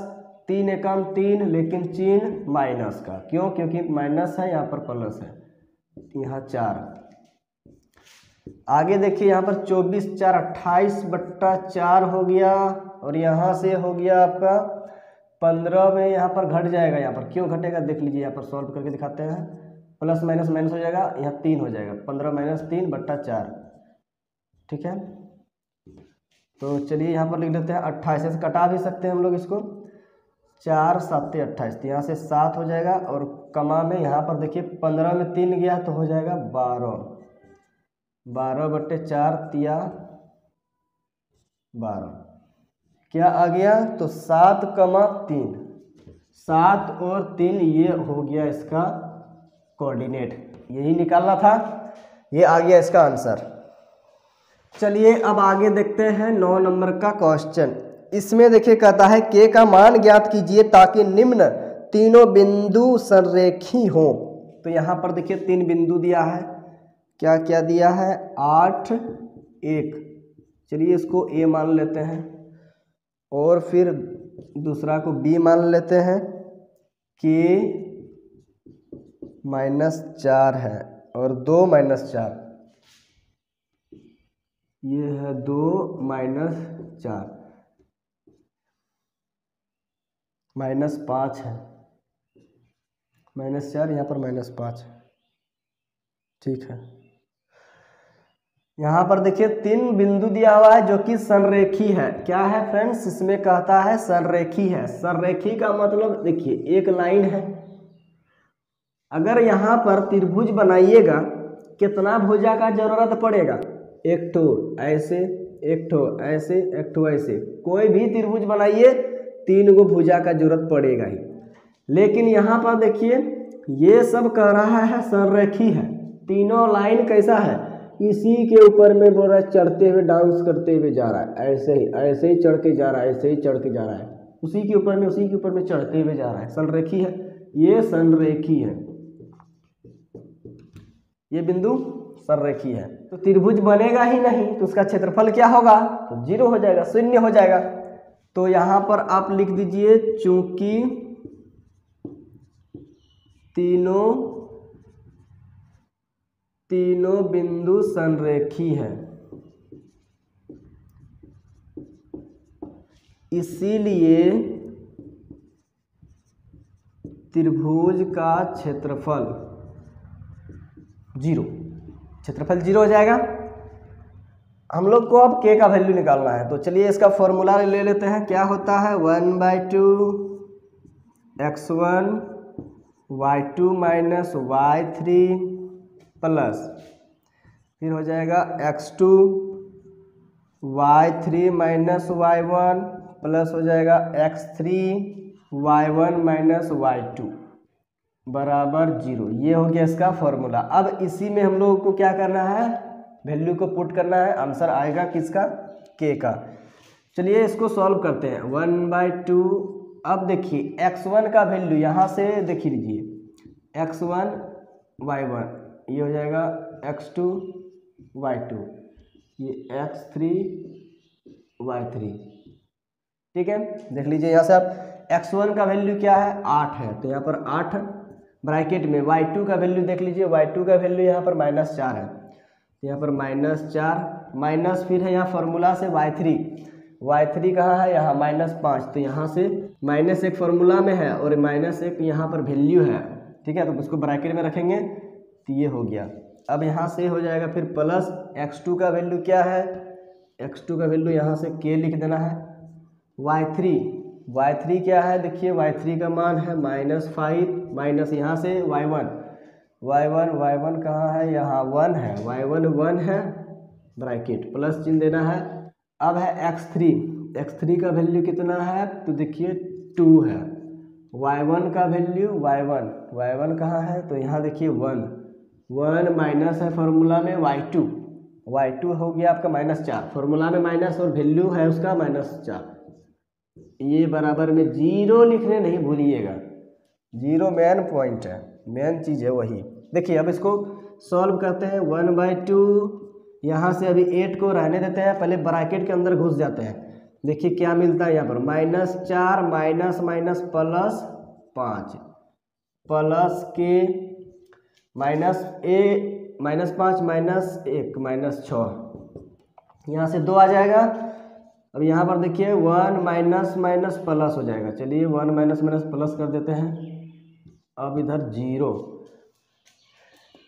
3 एकम 3, लेकिन चिन्ह माइनस का, क्यों, क्योंकि माइनस है, यहाँ पर प्लस है, यहाँ 4। आगे देखिए यहाँ पर 24 4 28/4 हो गया, और यहाँ से हो गया आपका 15 में यहाँ पर घट जाएगा, यहाँ पर क्यों घटेगा देख लीजिए, यहाँ पर सॉल्व करके दिखाते हैं। प्लस माइनस माइनस हो जाएगा, यहाँ 3 हो जाएगा, 15 - 3/4। ठीक है, तो चलिए यहाँ पर लिख लेते हैं 28, से कटा भी सकते हैं हम लोग इसको, 4 7 28, तो यहाँ से 7 हो जाएगा, और कमा में यहाँ पर देखिए 15 में 3 गया तो हो जाएगा 12/4 तिया 12, क्या आ गया, तो 7, 3 7 और 3 ये हो गया इसका कोऑर्डिनेट, यही निकालना था, ये आ गया इसका आंसर। चलिए अब आगे देखते हैं 9 नंबर का क्वेश्चन। इसमें देखिए कहता है के का मान ज्ञात कीजिए ताकि निम्न तीनों बिंदु संरेखी हो। तो यहाँ पर देखिए 3 बिंदु दिया है, क्या क्या दिया है, 8 1। चलिए इसको ए मान लेते हैं और फिर दूसरा को बी मान लेते हैं, के -4 है और 2 -4, ये है 2 -4, -5 है, -4 यहाँ पर -5 है, ठीक है। यहाँ पर देखिए 3 बिंदु दिया हुआ है जो कि संरेखी है। क्या है फ्रेंड्स, इसमें कहता है संरेखी है। संरेखी का मतलब देखिए एक लाइन है, अगर यहाँ पर त्रिभुज बनाइएगा कितना भुजा का जरूरत पड़ेगा, एक ठो ऐसे, एक ठो ऐसे, एक ठो ऐसे, कोई भी त्रिभुज बनाइए 3 गो भुजा का जरूरत पड़ेगा ही। लेकिन यहाँ पर देखिए ये सब कह रहा है संरेखी है, तीनों लाइन कैसा है, इसी के ऊपर में बोल रहा है चढ़ते हुए डांस करते हुए जा रहा है, ऐसे ही चढ़ के जा रहा है, ऐसे ही चढ़ के जा रहा है, उसी के ऊपर में उसी के ऊपर में चढ़ते हुए जा रहा है, संरेखी है, ये संरेखी है, ये बिंदु संरेखी है। तो त्रिभुज बनेगा ही नहीं तो उसका क्षेत्रफल क्या होगा, तो 0 हो जाएगा, 0 हो जाएगा। तो यहाँ पर आप लिख दीजिए चूंकि तीनों बिंदु संरेखी है इसीलिए त्रिभुज का क्षेत्रफल 0, क्षेत्रफल 0 हो जाएगा। हम लोग को अब के का वैल्यू निकालना है, तो चलिए इसका फॉर्मूला ले लेते हैं। क्या होता है, 1/2 x1 y2 minus y3 plus फिर हो जाएगा x2 y3 minus y1 plus हो जाएगा x3 y1 माइनस y2 बराबर 0। ये हो गया इसका फॉर्मूला। अब इसी में हम लोगों को क्या करना है, वैल्यू को पुट करना है, आंसर आएगा किसका, के का। चलिए इसको सॉल्व करते हैं। 1/2, अब देखिए x1 का वैल्यू यहाँ से देखिए लीजिए, x1 y1, ये हो जाएगा x2 y2, ये x3 y3, ठीक है। देख लीजिए यहाँ से आप x1 का वैल्यू क्या है, 8 है, तो यहाँ पर 8 ब्रैकेट में। y2 का वैल्यू देख लीजिए, y2 का वैल्यू यहाँ पर -4 है, तो यहाँ पर -4 माइनस फिर है यहाँ फार्मूला से y3 कहाँ है, यहाँ -5, तो यहाँ से -1 फार्मूला में है और -1 यहाँ पर वैल्यू है, ठीक है। तो उसको ब्रैकेट में रखेंगे तो ये हो गया। अब यहाँ से हो जाएगा फिर प्लस x2 का वैल्यू क्या है, x2 का वैल्यू यहाँ से k लिख देना है। y3 क्या है, देखिए y3 का मान है -5 माइनस यहाँ से y1 कहाँ है, यहाँ 1 है, y1 1 है, ब्रैकेट प्लस चिन्ह देना है। अब है x3 का वैल्यू कितना है, तो देखिए 2 है। y1 का वैल्यू y1 कहाँ है, तो यहाँ देखिए 1 माइनस है फार्मूला में y2 हो गया आपका -4, फार्मूला में माइनस और वैल्यू है उसका -4, ये बराबर में 0 लिखने नहीं भूलिएगा, 0 मेन पॉइंट है, मेन चीज़ है वही। देखिए अब इसको सॉल्व करते हैं। 1/2 यहाँ से अभी 8 को रहने देते हैं, पहले ब्रैकेट के अंदर घुस जाते हैं। देखिए क्या मिलता है यहाँ पर, -4 माइनस माइनस प्लस 5 प्लस के -5 -1 -6, यहाँ से 2 आ जाएगा। अब यहाँ पर देखिए 1 माइनस प्लस हो जाएगा, चलिए 1 माइनस प्लस कर देते हैं। अब इधर 0,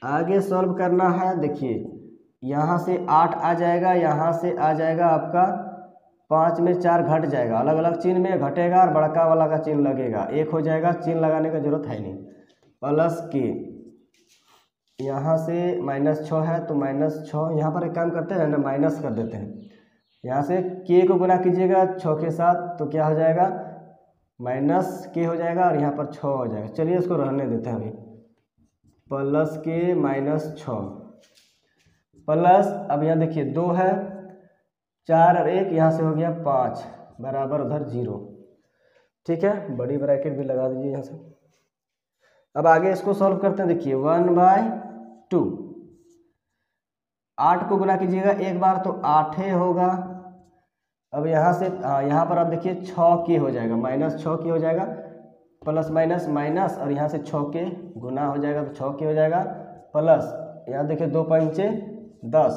आगे सॉल्व करना है। देखिए यहाँ से 8 आ जाएगा, यहाँ से आ जाएगा आपका 5 में 4 घट जाएगा, अलग अलग चिन्ह में घटेगा और बड़का वाला का चिन्ह लगेगा, 1 हो जाएगा, चिन्ह लगाने का जरूरत है नहीं। प्लस के यहाँ से -6 है तो -6, यहाँ पर एक काम करते हैं ना, माइनस कर देते हैं। यहाँ से के को गुना कीजिएगा 6 के साथ तो क्या हो जाएगा माइनस के हो जाएगा और यहाँ पर 6 हो जाएगा। चलिए इसको रहने देते हैं अभी, प्लस के माइनस 6 प्लस, अब यहाँ देखिए 2 है, 4 और 1 यहाँ से हो गया 5 बराबर उधर 0। ठीक है, बड़ी ब्रैकेट भी लगा दीजिए यहाँ से। अब आगे इसको सॉल्व करते हैं। देखिए 1/2, 8 को गुना कीजिएगा एक बार तो 8 होगा। अब यहाँ से यहाँ पर आप देखिए 6 के हो जाएगा, -6 के हो जाएगा, प्लस माइनस माइनस और यहाँ से 6 के गुना हो जाएगा तो 6 के हो जाएगा, प्लस यहाँ देखिए 2 पंचे 10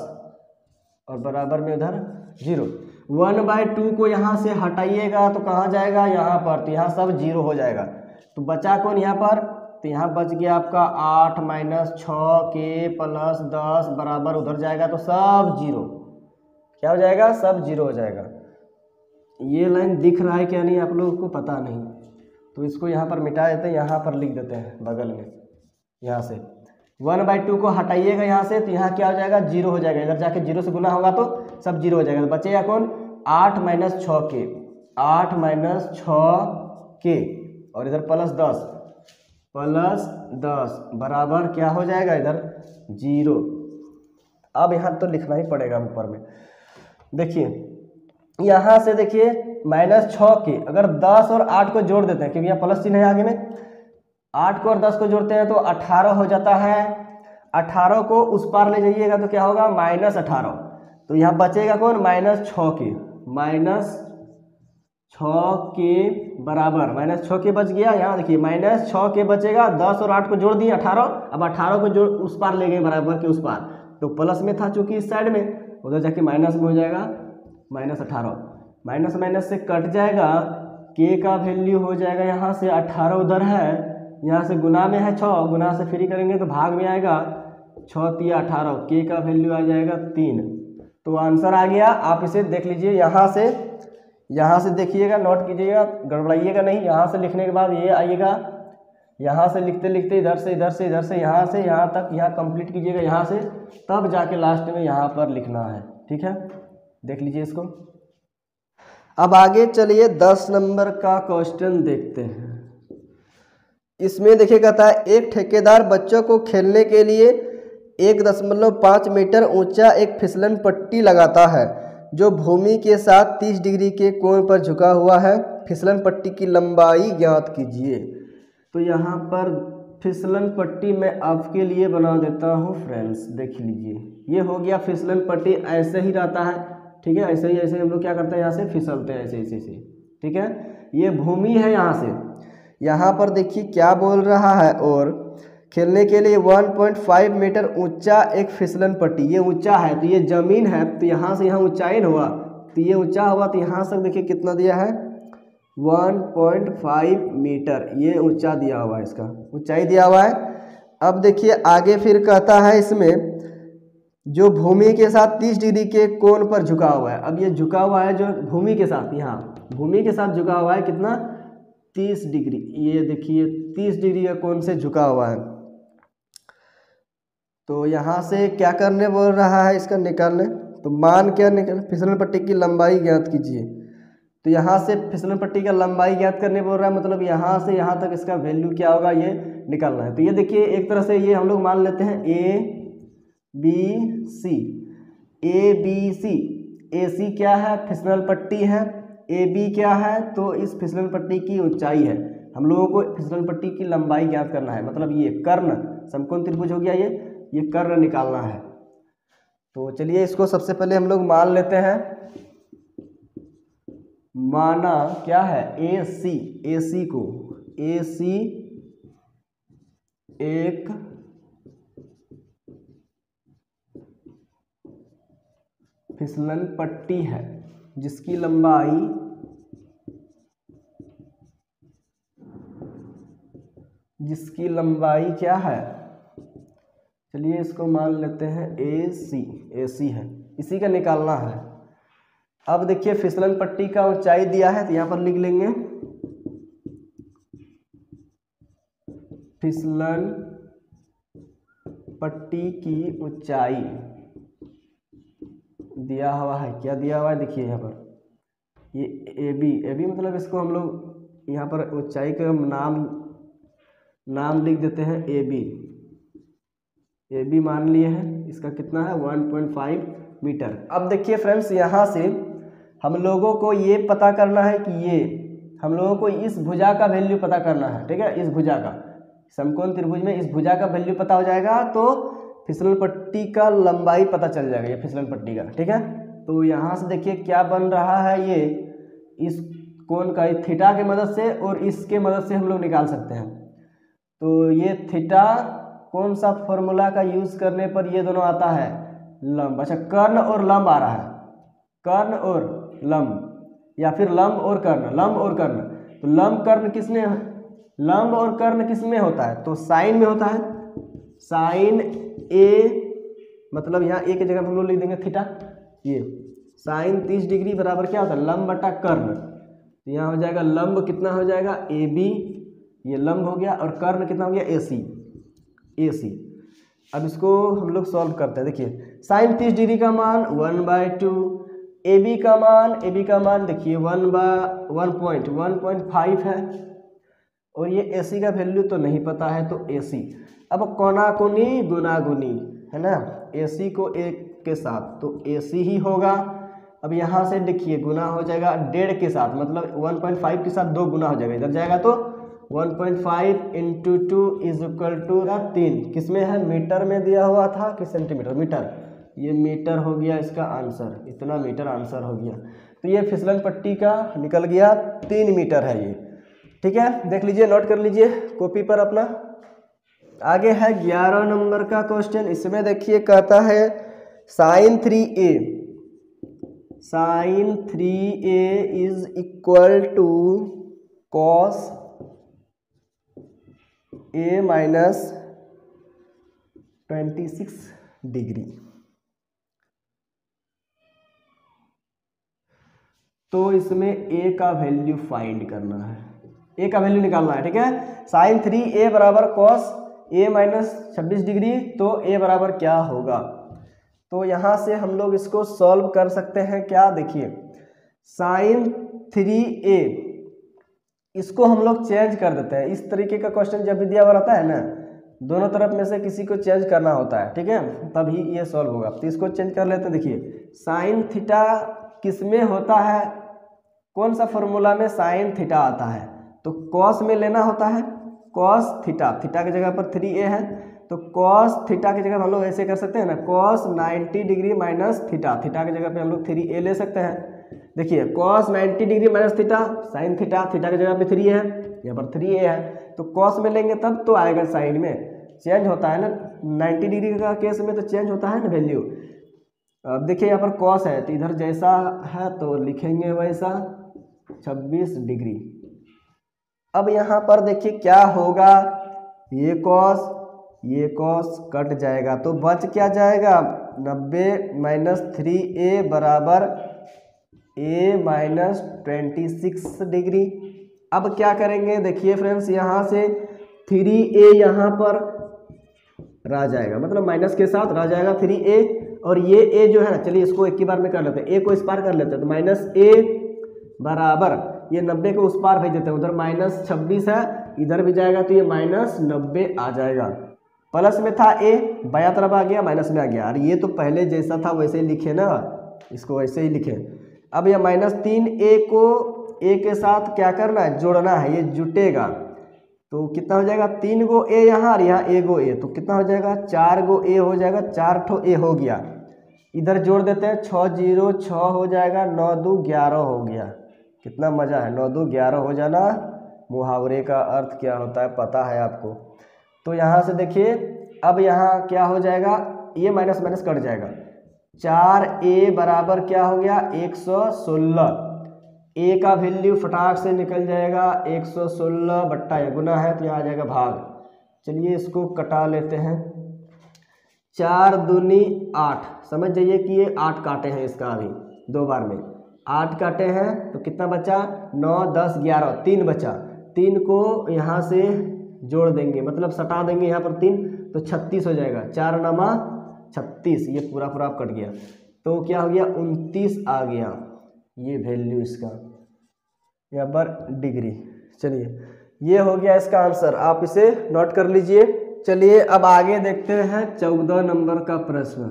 और बराबर में उधर 0। 1/2 को यहाँ से हटाइएगा तो कहाँ जाएगा, यहाँ पर, तो यहाँ सब 0 हो जाएगा। तो बचा कौन यहाँ पर, तो यहाँ बच गया आपका 8 - 6 के प्लस 10 बराबर उधर जाएगा तो सब 0। क्या हो जाएगा, सब 0 हो जाएगा। ये लाइन दिख रहा है क्या नहीं आप लोगों को पता नहीं, तो इसको यहाँ पर मिटा देते हैं, यहाँ पर लिख देते हैं बगल में। यहाँ से 1/2 को हटाइएगा यहाँ से तो यहाँ क्या हो जाएगा, 0 हो जाएगा। इधर जाके 0 से गुना होगा तो सब 0 हो जाएगा। तो बचेगा कौन, 8 - 6 के, 8 - 6 के और इधर प्लस 10 बराबर क्या हो जाएगा, इधर 0। अब यहाँ तो लिखना ही पड़ेगा ऊपर में। देखिए यहाँ से देखिए -6 के, अगर 10 और 8 को जोड़ देते हैं क्योंकि यहाँ प्लस चिन्ह है आगे में, 8 को और 10 को जोड़ते हैं तो 18 हो जाता है। 18 को उस पार ले जाइएगा तो क्या होगा, -18। तो यहाँ बचेगा कौन, -6 के, -6 के बराबर, -6 के बच गया। यहाँ देखिए -6 के बचेगा, 10 और 8 को जोड़ दिए 18, अब 18 को जोड़ उस पार ले गए बराबर के उस पार, तो प्लस में था चूंकि इस साइड में, उधर जाके माइनस में हो जाएगा, -18 माइनस माइनस से कट जाएगा, के का वैल्यू हो जाएगा यहाँ से 18 उधर है, यहाँ से गुना में है 6, गुना से फ्री करेंगे तो भाग में आएगा, 6 × 3 = 18, के का वैल्यू आ जाएगा 3। तो आंसर आ गया। आप इसे देख लीजिए, यहाँ से देखिएगा, नोट कीजिएगा, गड़बड़ाइएगा नहीं। यहाँ से लिखने के बाद ये आइएगा, यहाँ से लिखते लिखते इधर से इधर से इधर से यहाँ से यहाँ तक यहाँ कंप्लीट कीजिएगा, यहाँ से तब जाके लास्ट में यहाँ पर लिखना है। ठीक है, देख लीजिए इसको। अब आगे चलिए 10 नंबर का क्वेश्चन देखते हैं। इसमें देखिए कहता है, एक ठेकेदार बच्चों को खेलने के लिए 1.5 मीटर ऊंचा एक फिसलन पट्टी लगाता है जो भूमि के साथ 30 डिग्री के कोण पर झुका हुआ है। फिसलन पट्टी की लंबाई ज्ञात कीजिए। तो यहाँ पर फिसलन पट्टी मैं आपके लिए बना देता हूँ फ्रेंड्स, देख लीजिए। ये हो गया फिसलन पट्टी, ऐसे ही रहता है। ठीक है, ऐसे ही हम लोग क्या करते हैं, यहाँ से फिसलते हैं ऐसे ऐसे ऐसे। ठीक है, ये भूमि है। यहाँ से यहाँ पर देखिए क्या बोल रहा है, और खेलने के लिए 1.5 मीटर ऊंचा एक फिसलन पट्टी, ये ऊंचा है तो ये जमीन है, तो यहाँ से यहाँ ऊंचाई न हुआ तो ये ऊंचा हुआ, तो यहाँ से देखिए कितना दिया है, 1.5 मीटर ये ऊंचा दिया हुआ है, इसका ऊंचाई दिया हुआ है। अब देखिए आगे फिर कहता है, इसमें जो भूमि के साथ 30 डिग्री के कोण पर झुका हुआ है। अब ये झुका हुआ है जो भूमि के साथ, यहाँ भूमि के साथ झुका हुआ है कितना, 30 डिग्री। ये देखिए 30 डिग्री का कोण से झुका हुआ है। तो यहाँ से क्या करने बोल रहा है, इसका निकालने, तो मान क्या निकाल, फिसलन पट्टी की लंबाई ज्ञात कीजिए। तो यहाँ से फिसलन पट्टी का लंबाई ज्ञात करने बोल रहा है, मतलब यहाँ से यहाँ तक इसका वैल्यू क्या होगा ये निकालना है। तो ये देखिए एक तरह से ये हम लोग मान लेते हैं ABC, AC क्या है, फिसलन पट्टी है, AB क्या है, तो इस फिसलन पट्टी की ऊंचाई है। हम लोगों को फिसलन पट्टी की लंबाई ज्ञात करना है, मतलब ये कर्ण समकोण त्रिभुज हो गया, ये कर्ण निकालना है। तो चलिए इसको सबसे पहले हम लोग मान लेते हैं। माना क्या है, AC को, AC एक फिसलन पट्टी है जिसकी लंबाई क्या है, चलिए इसको मान लेते हैं AC है, इसी का निकालना है। अब देखिए फिसलन पट्टी का ऊंचाई दिया है, तो यहाँ पर लिख लेंगे फिसलन पट्टी की ऊंचाई दिया हुआ है। क्या दिया हुआ है, देखिए यहाँ पर ये AB मतलब इसको हम लोग यहाँ पर ऊंचाई का नाम लिख देते हैं ए बी मान लिए हैं। इसका कितना है 1.5 मीटर। अब देखिए फ्रेंड्स, यहाँ से हम लोगों को ये पता करना है कि ये हम लोगों को इस भुजा का वैल्यू पता करना है, ठीक है। इस भुजा का समकोण त्रिभुज में इस भुजा का वैल्यू पता हो जाएगा तो फिसलन पट्टी का लंबाई पता चल जाएगा, ये फिसलन पट्टी का, ठीक है। तो यहाँ से देखिए क्या बन रहा है, ये इस कोण का थीटा की मदद से और इसके मदद से हम लोग निकाल सकते हैं। तो ये थीटा कौन सा फॉर्मूला का यूज करने पर ये दोनों आता है, लंब। अच्छा, कर्ण और लंब आ रहा है, कर्ण और लंब या फिर लंब और कर्ण, लंब और कर्ण। तो लंब कर्ण किसमें, लंब और कर्ण किसमें होता है, तो साइन में होता है। साइन ए मतलब यहाँ ए की जगह हम लोग लिख देंगे थीटा। ये साइन 30 डिग्री बराबर क्या होता है, लंब बटा कर्ण। तो यहाँ हो जाएगा लंब कितना हो जाएगा ए बी, ये लंब हो गया, और कर्ण कितना हो गया ए सी। अब इसको हम लोग सॉल्व करते हैं। देखिए साइन 30 डिग्री का मान 1/2, ए बी का मान देखिए 1.5 है, और ये ए सी का वैल्यू तो नहीं पता है, तो ए सी। अब कोनाकुनी गुनागुनी है ना, ए सी को एक के साथ तो ए सी ही होगा। अब यहाँ से देखिए गुना हो जाएगा 1.5 के साथ, मतलब 1.5 के साथ 2 गुना हो जाएगा, इधर जाएगा तो 1.5 × 2 = 3। किसमें है, मीटर में दिया हुआ था कि सेंटीमीटर, मीटर। ये मीटर हो गया इसका आंसर, इतना मीटर आंसर हो गया। तो ये फिसलन पट्टी का निकल गया 3 मीटर है ये, ठीक है। देख लीजिए, नोट कर लीजिए कॉपी पर अपना। आगे है 11 नंबर का क्वेश्चन। इसमें देखिए कहता है sin 3a is equal to cos a minus 26 degree. तो इसमें a का वैल्यू फाइंड करना है, a का वैल्यू निकालना है, ठीक है। sin 3a बराबर cos a माइनस 26 डिग्री, तो a बराबर क्या होगा। तो यहाँ से हम लोग इसको सॉल्व कर सकते हैं। क्या, देखिए sin 3a इसको हम लोग चेंज कर देते हैं। इस तरीके का क्वेश्चन जब भी दिया हुआ रहता है ना, दोनों तरफ में से किसी को चेंज करना होता है, ठीक है, तभी ये सॉल्व होगा। तो इसको चेंज कर लेते हैं। देखिए साइन थीटा किस में होता है, कौन सा फॉर्मूला में साइन थीटा आता है, तो कॉस में लेना होता है। कॉस थीटा, थीटा की जगह पर 3a है, तो कॉस थीटा की जगह हम लोग ऐसे कर सकते हैं ना, cos 90 degree minus theta, theta की जगह पे हम लोग 3a ले सकते हैं। देखिए cos 90 degree minus theta, sine theta, theta की जगह पे 3 है, यहाँ पर 3a है, तो कॉस में लेंगे तब तो आएगा, साइन में चेंज होता है ना, 90 डिग्री का केस में तो चेंज होता है ना वैल्यू। अब देखिए यहाँ पर कॉस है, तो इधर जैसा है तो लिखेंगे वैसा 26 डिग्री। अब यहाँ पर देखिए क्या होगा, ये कॉस कट जाएगा, तो बच क्या जाएगा, 90 माइनस 3a बराबर a माइनस 26 डिग्री। अब क्या करेंगे, देखिए फ्रेंड्स यहाँ से 3a यहाँ पर रह जाएगा, मतलब माइनस के साथ रह जाएगा 3a, और ये a जो है ना, चलिए इसको एक ही बार में कर लेते हैं, a को इस पार कर लेते हैं, तो माइनस a बराबर ये 90 को उस पार भेज देते हैं, उधर माइनस 26 है, इधर भी जाएगा तो ये माइनस 90 आ जाएगा। प्लस में था a, बाया तरफ आ गया, माइनस में आ गया, और ये तो पहले जैसा था वैसे ही लिखे ना, इसको वैसे ही लिखे। अब यह माइनस 3a को a के साथ क्या करना है, जोड़ना है, ये जुटेगा, तो कितना हो जाएगा, 3 गो a यहाँ और यहाँ 1 गो a, तो कितना हो जाएगा, 4 गो a हो जाएगा, 4 ठो a हो गया। इधर जोड़ देते हैं, 6 0 6 हो जाएगा, 9 2 11 हो गया। कितना मज़ा है, 9 2 11 हो जाना। मुहावरे का अर्थ क्या होता है पता है आपको। तो यहाँ से देखिए अब यहाँ क्या हो जाएगा, ये माइनस माइनस कट जाएगा, 4a बराबर क्या हो गया, 116। a का वैल्यू फटाक से निकल जाएगा, 116 बट्टा ये गुना है तो यहाँ आ जाएगा भाग। चलिए इसको कटा लेते हैं, 4 दूनी 8, समझ जाइए कि ये 8 काटे हैं, इसका अभी 2 बार में 8 काटे हैं, तो कितना बचा, 9 10 11, 3 बचा, 3 को यहाँ से जोड़ देंगे, मतलब सटा देंगे यहाँ पर 3, तो 36 हो जाएगा, 4 नमा 36, ये पूरा पूरा कट गया, तो क्या हो गया, 29 आ गया ये वैल्यू इसका, यहाँ पर डिग्री। चलिए ये हो गया इसका आंसर, आप इसे नोट कर लीजिए। चलिए अब आगे देखते हैं 14 नंबर का प्रश्न।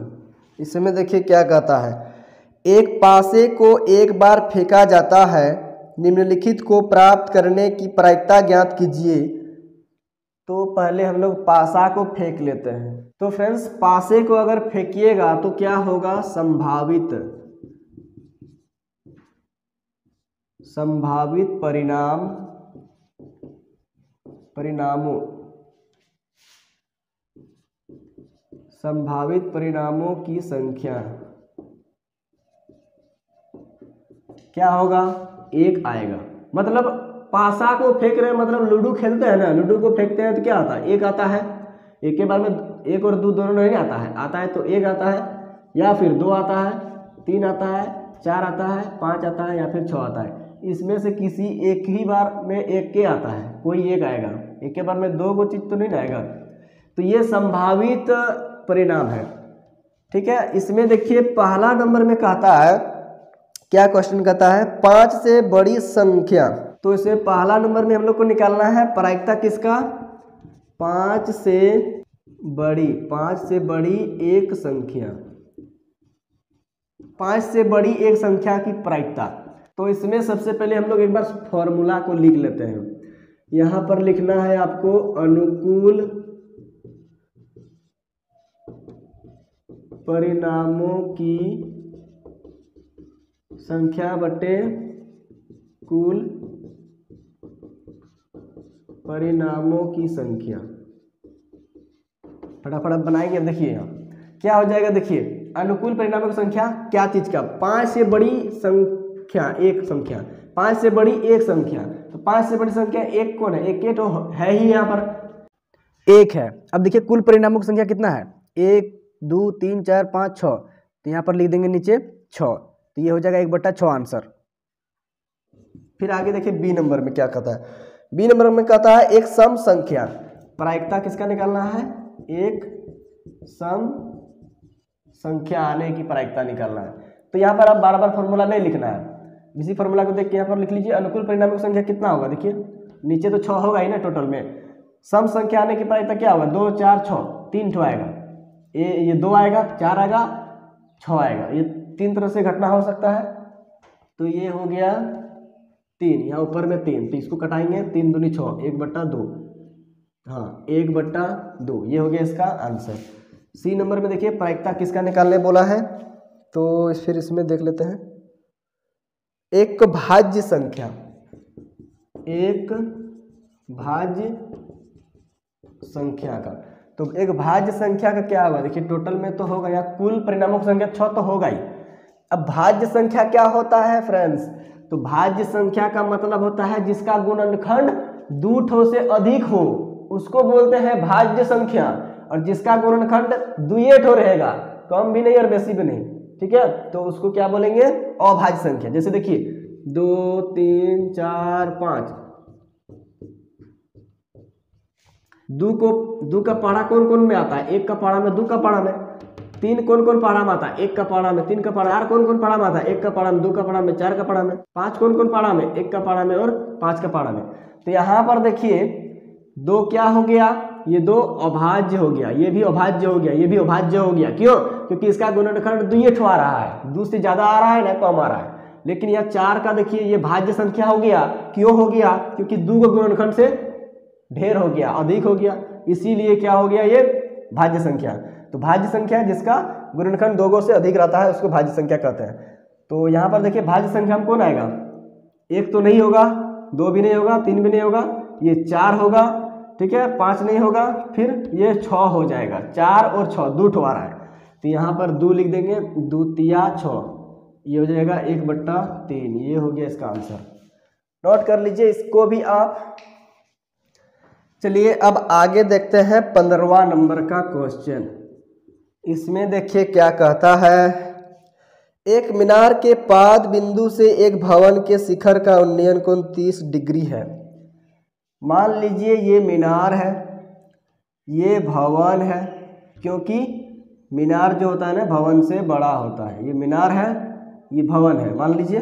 इसमें देखिए क्या कहता है, एक पासे को एक बार फेंका जाता है, निम्नलिखित को प्राप्त करने की प्रायिकता ज्ञात कीजिए। तो पहले हम लोग पासा को फेंक लेते हैं। तो फ्रेंड्स पासे को अगर फेंकिएगा तो क्या होगा, संभावित परिणामों की संख्या क्या होगा, एक आएगा। मतलब पासा को फेंक रहे हैं, मतलब लूडो खेलते हैं ना, लूडो को फेंकते हैं तो क्या आता है, एक आता है। एक के बार में एक और दो दोनों नहीं आता है तो एक आता है, या फिर 2 आता है, 3 आता है, 4 आता है, 5 आता है, या फिर 6 आता है। इसमें से किसी एक ही बार में एक के आता है, कोई एक आएगा। एक के बार में 2 को चीज तो नहीं आएगा। तो ये संभावित परिणाम है, ठीक है। इसमें देखिए पहला नंबर में कहता है, क्या क्वेश्चन कहता है, 5 से बड़ी संख्या। तो इसे पहला नंबर में हम लोग को निकालना है प्रायिकता किसका, 5 से बड़ी एक संख्या, 5 से बड़ी एक संख्या की प्रायिकता। तो इसमें सबसे पहले हम लोग एक बार फॉर्मूला को लिख लेते हैं। यहाँ पर लिखना है आपको अनुकूल परिणामों की संख्या बटे कुल परिणामों की संख्या। फटाफट बनाएंगे। देखिए यहाँ क्या हो जाएगा, देखिए अनुकूल परिणामों की संख्या क्या चीज का, 5 से बड़ी संख्या एक संख्या, 5 से बड़ी एक संख्या। तो 5 से बड़ी संख्या एक कौन है, एक तो है ही, यहाँ पर एक है। अब देखिए कुल परिणामों की संख्या कितना है, 1 2 3 4 5 6। तो यहाँ पर लिख देंगे नीचे 6, तो ये हो जाएगा 1/6 आंसर। फिर आगे देखिए बी नंबर में क्या कहता है, बी नंबर में कहता है एक सम संख्या, प्रायिकता किसका निकालना है, एक सम संख्या आने की प्रायिकता निकालना है। तो यहाँ पर आप बार बार फॉर्मूला नहीं लिखना है, इसी फॉर्मूला को देख के यहाँ पर लिख लीजिए। अनुकूल परिणामों की संख्या कितना होगा, देखिए नीचे तो 6 होगा ही ना टोटल में, सम संख्या आने की प्रायिकता क्या होगा, 2 4 6, 3 ठो आएगा, ये 2 आएगा, 4 आएगा, 6 आएगा। ये 3 तरह से घटना हो सकता है। तो ये हो गया 3, यहाँ ऊपर में 3, तो इसको कटाएंगे, 3 दूनी 6, 1/2, हाँ 1/2, ये हो गया इसका आंसर। सी नंबर में देखिए प्रायिकता किसका निकालने बोला है, तो फिर इसमें देख लेते हैं, एक भाज्य संख्या, एक भाज्य संख्या का। तो एक भाज्य संख्या का क्या होगा, देखिए टोटल में तो होगा, यहाँ कुल परिणामों की संख्या 6 तो होगा ही। अब भाज्य संख्या क्या होता है फ्रेंड्स, तो भाज्य संख्या का मतलब होता है जिसका गुणनखंड 2 ठो से अधिक हो, उसको बोलते हैं भाज्य संख्या। और जिसका गुणनखंड 2 ठो रहेगा, कम भी नहीं और बेसी भी नहीं, ठीक है, तो उसको क्या बोलेंगे, अभाज्य संख्या। जैसे देखिए 2 3 4 5, 2 का पढ़ा कौन कौन में आता है, 1 का पढ़ा में, 2 का पढ़ा में, 3 कौन कौन पढ़ा में आता है, 1 का पढ़ा में, 3 का पढ़ा, 4 कौन कौन पढ़ा में आता है, 1 का पढ़ा में, 2 का पढ़ा में, 4 का पढ़ा में, 5 कौन कौन पढ़ा में, 1 का पढ़ा में और 5 का पढ़ा में। तो यहाँ पर देखिए 2 क्या हो गया, ये 2 अभाज्य हो गया, ये भी अभाज्य हो गया, ये भी अभाज्य हो गया। क्यों, क्योंकि इसका गुणनखंड 2 ठो आ रहा है, 2 से ज्यादा आ रहा है ना कम आ रहा है। लेकिन यह 4 का देखिए ये भाज्य संख्या हो गया, क्यों हो गया, क्योंकि 2 का गुणनखंड से ढेर हो गया, अधिक हो गया, इसीलिए क्या हो गया, ये भाज्य संख्या। तो भाज्य संख्या जिसका गुणनखंड 2 से अधिक रहता है उसको भाज्य संख्या कहते हैं। तो यहाँ पर देखिए भाज्य संख्या में कौन आएगा, 1 तो नहीं होगा, 2 भी नहीं होगा, 3 भी नहीं होगा, ये 4 होगा, ठीक है, 5 नहीं होगा, फिर ये 6 हो जाएगा। 4 और 6 2 ठो आ रहा है, तो यहाँ पर 2 लिख देंगे, 2 तिया 6, ये हो जाएगा 1/3, ये हो गया इसका आंसर। नोट कर लीजिए इसको भी आप। चलिए अब आगे देखते हैं 15वां नंबर का क्वेश्चन। इसमें देखिए क्या कहता है, एक मीनार के पाद बिंदु से एक भवन के शिखर का उन्नयन कोण 30 डिग्री है। मान लीजिए ये मीनार है, ये भवन है, क्योंकि मीनार जो होता है ना भवन से बड़ा होता है, ये मीनार है, ये भवन है मान लीजिए।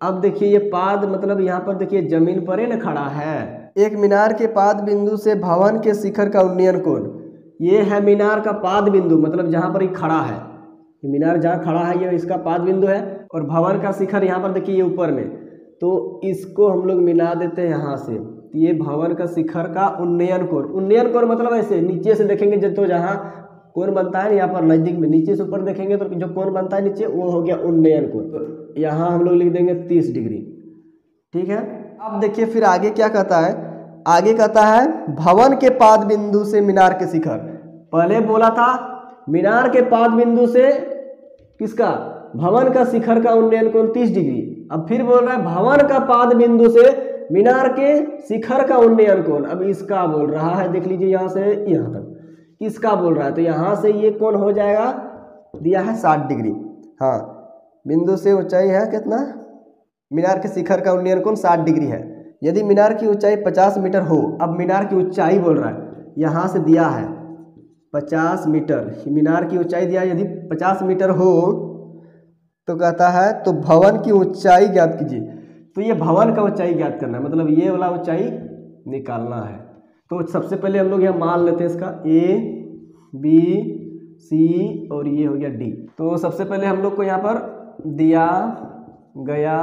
अब देखिए ये पाद मतलब यहाँ पर देखिए जमीन पर ही ना खड़ा है। एक मीनार के पाद बिंदु से भवन के शिखर का उन्नयन कोण, ये है मीनार का पाद बिंदु, मतलब जहाँ पर ये खड़ा है, ये मीनार जहाँ खड़ा है ये इसका पाद बिंदु है, और भवन का शिखर यहाँ पर देखिए ये ऊपर में, तो इसको हम लोग मिला देते हैं यहाँ से। ये भवन का शिखर का उन्नयन कोण, उन्नयन कोण मतलब ऐसे नीचे से देखेंगे जब तो जहाँ कोण बनता है यहाँ पर नजदीक में, नीचे से ऊपर देखेंगे तो जो कोण बनता है नीचे वो हो गया उन्नयन कोण। तो यहाँ हम लोग लिख देंगे 30 डिग्री। ठीक है, अब देखिए फिर आगे क्या कहता है, आगे कहता है भवन के पाद बिंदु से मीनार के शिखर। पहले बोला था मीनार के पाद बिंदु से किसका, भवन का शिखर का उन्नयन कोण 30 डिग्री। अब फिर बोल रहा है भवन का पाद बिंदु से मीनार के शिखर का उन्नयन कोण। अब इसका बोल रहा है, देख लीजिए यहाँ से यहाँ तक किसका बोल रहा है, तो यहाँ से ये कोण हो जाएगा, दिया है 60 डिग्री। हाँ, बिंदु से ऊंचाई है कितना, मीनार के शिखर का उन्नयन कोण 60 डिग्री है। यदि मीनार की ऊंचाई 50 मीटर हो, अब मीनार की ऊंचाई बोल रहा है, यहाँ से दिया है 50 मीटर, मीनार की ऊंचाई दिया, यदि 50 मीटर हो तो कहता है तो भवन की ऊंचाई ज्ञात कीजिए। तो ये भवन का ऊंचाई ज्ञात करना है, मतलब ये वाला ऊंचाई निकालना है। तो सबसे पहले हम लोग यहाँ मान लेते हैं इसका A B C और ये हो गया D। तो सबसे पहले हम लोग को यहाँ पर दिया गया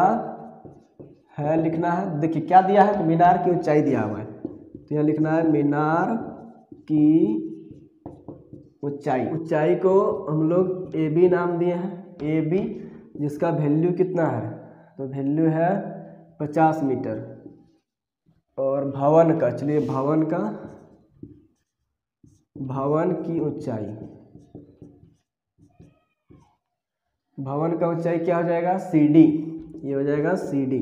है लिखना है, देखिए क्या दिया है, तो मीनार की ऊंचाई दिया हुआ है, तो यहाँ लिखना है मीनार की ऊंचाई। ऊंचाई को हम लोग AB नाम दिए हैं, AB, जिसका वैल्यू कितना है, तो वैल्यू है 50 मीटर। और भवन का, चलिए भवन की ऊंचाई, भवन का ऊंचाई क्या हो जाएगा, CD, ये हो जाएगा CD।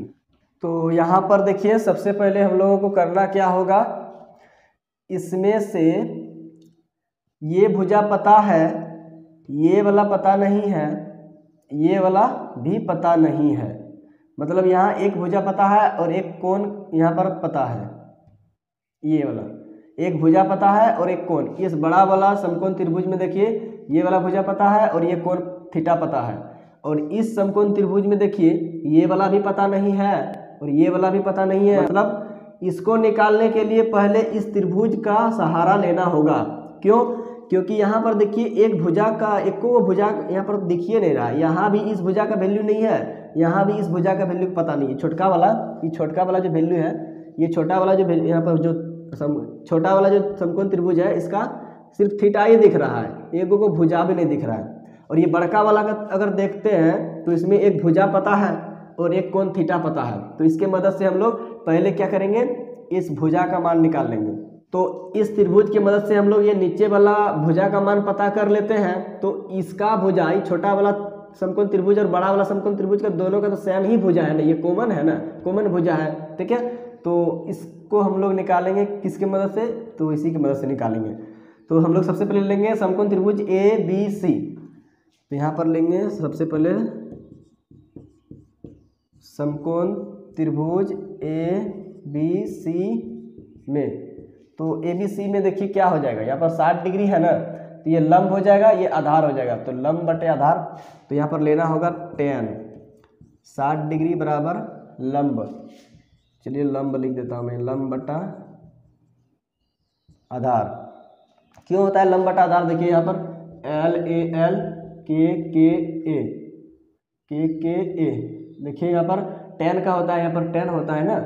तो यहाँ पर देखिए सबसे पहले हम लोगों को करना क्या होगा, इसमें से ये भुजा पता है, ये वाला पता नहीं है, ये वाला भी पता नहीं है, मतलब यहाँ एक भुजा पता है और एक कोण यहाँ पर पता है, ये वाला एक भुजा पता है और एक कोण। इस बड़ा वाला समकोण त्रिभुज में देखिए ये वाला भुजा पता है और ये कोण थीटा पता है, और इस समकोण त्रिभुज में देखिए ये वाला भी पता नहीं है और ये वाला भी पता नहीं है। मतलब इसको निकालने के लिए पहले इस त्रिभुज का सहारा लेना होगा। क्यों, क्योंकि यहाँ पर देखिए एक भुजा का, एक को भुजा यहाँ पर दिखिए नहीं रहा, यहाँ भी इस भुजा का वैल्यू नहीं है, यहाँ भी इस भुजा का वैल्यू पता नहीं है। छोटका वाला, ये छोटका वाला जो वैल्यू है, ये छोटा वाला जो यहाँ पर जो छोटा वाला जो समकोण त्रिभुज है, इसका सिर्फ थीटा ही दिख रहा है, एक को भुजा भी नहीं दिख रहा है। और ये बड़का वाला का अगर देखते हैं तो इसमें एक भुजा पता है और एक कोण थीटा पता है। तो इसके मदद से हम लोग पहले क्या करेंगे, इस भुजा का मान निकाल लेंगे। तो इस त्रिभुज की मदद से हम लोग ये नीचे वाला भुजा का मान पता कर लेते हैं। तो इसका भुजा, ये छोटा वाला समकोण त्रिभुज और बड़ा वाला समकोण त्रिभुज का दोनों का तो सेम ही भुजा है ना, ये कॉमन है ना, कॉमन भुजा है। ठीक है, तो इसको हम लोग निकालेंगे किसकी मदद से, तो इसी की मदद से निकालेंगे। तो हम लोग सबसे पहले लेंगे समकोण त्रिभुज ABC। तो यहाँ पर लेंगे सबसे पहले समकोण त्रिभुज ABC में। तो ABC में देखिए क्या हो जाएगा, यहाँ पर 60 डिग्री है ना, तो ये लंब हो जाएगा, ये आधार हो जाएगा, तो लंब बटे आधार। तो यहाँ पर लेना होगा tan 60 डिग्री बराबर लंब, चलिए लंब लिख देता हूँ मैं, लंब बटा आधार। क्यों होता है लंब बटा आधार, देखिए यहाँ पर LAL KKA, देखिए यहाँ पर tan का होता है, यहाँ पर tan होता है ना,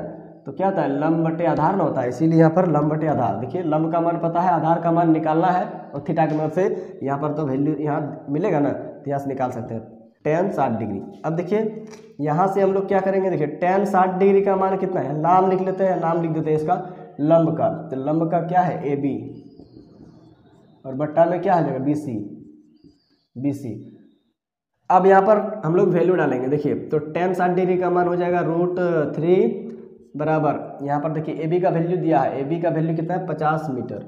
तो क्या होता है लंब बटे आधार ना होता है, इसीलिए यहाँ पर लंब बटे आधार। देखिए लंब का मान पता है, आधार का मान निकालना है, और थीटा की मदद से यहाँ पर तो वैल्यू यहाँ मिलेगा ना, तो यहाँ से निकाल सकते हैं tan 60 डिग्री। अब देखिए यहाँ से हम लोग क्या करेंगे, देखिए tan 60 डिग्री का मान कितना है, नाम लिख लेते हैं, नाम लिख देते हैं इसका लंब का। तो लंब का क्या है AB, और बट्टा में क्या आ जाएगा BC। अब यहाँ पर हम लोग वैल्यू डालेंगे, देखिए तो tan 60 डिग्री का मान हो जाएगा √3 बराबर, यहाँ पर देखिए AB का वैल्यू दिया है, AB का वैल्यू कितना है 50 मीटर,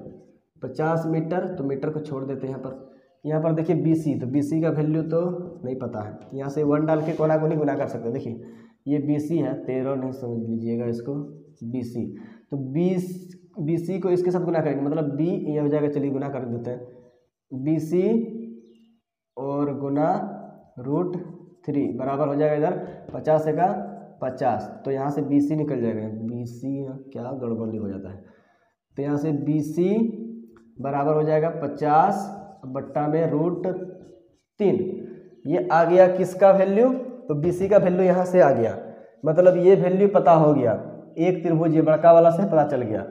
50 मीटर, तो मीटर को छोड़ देते हैं यहाँ पर देखिए BC, तो BC का वैल्यू तो नहीं पता है, यहाँ से 1 डाल के कोना को नहीं गुना कर सकते। देखिए ये BC है, 13 नहीं समझ लीजिएगा इसको, BC, तो BC को इसके साथ गुना करेंगे, मतलब B ये हो जाएगा, चलिए गुना कर देते हैं, BC और गुना √3 बराबर हो जाएगा इधर 50 का 50, तो यहाँ से BC निकल जाएगा। BC क्या गड़बड़ी हो जाता है, तो यहाँ से BC बराबर हो जाएगा 50 बट्टा में √3। ये आ गया किसका वैल्यू, तो BC का वैल्यू यहाँ से आ गया, मतलब ये वैल्यू पता हो गया, एक त्रिभुज ये बड़का वाला से पता चल गया।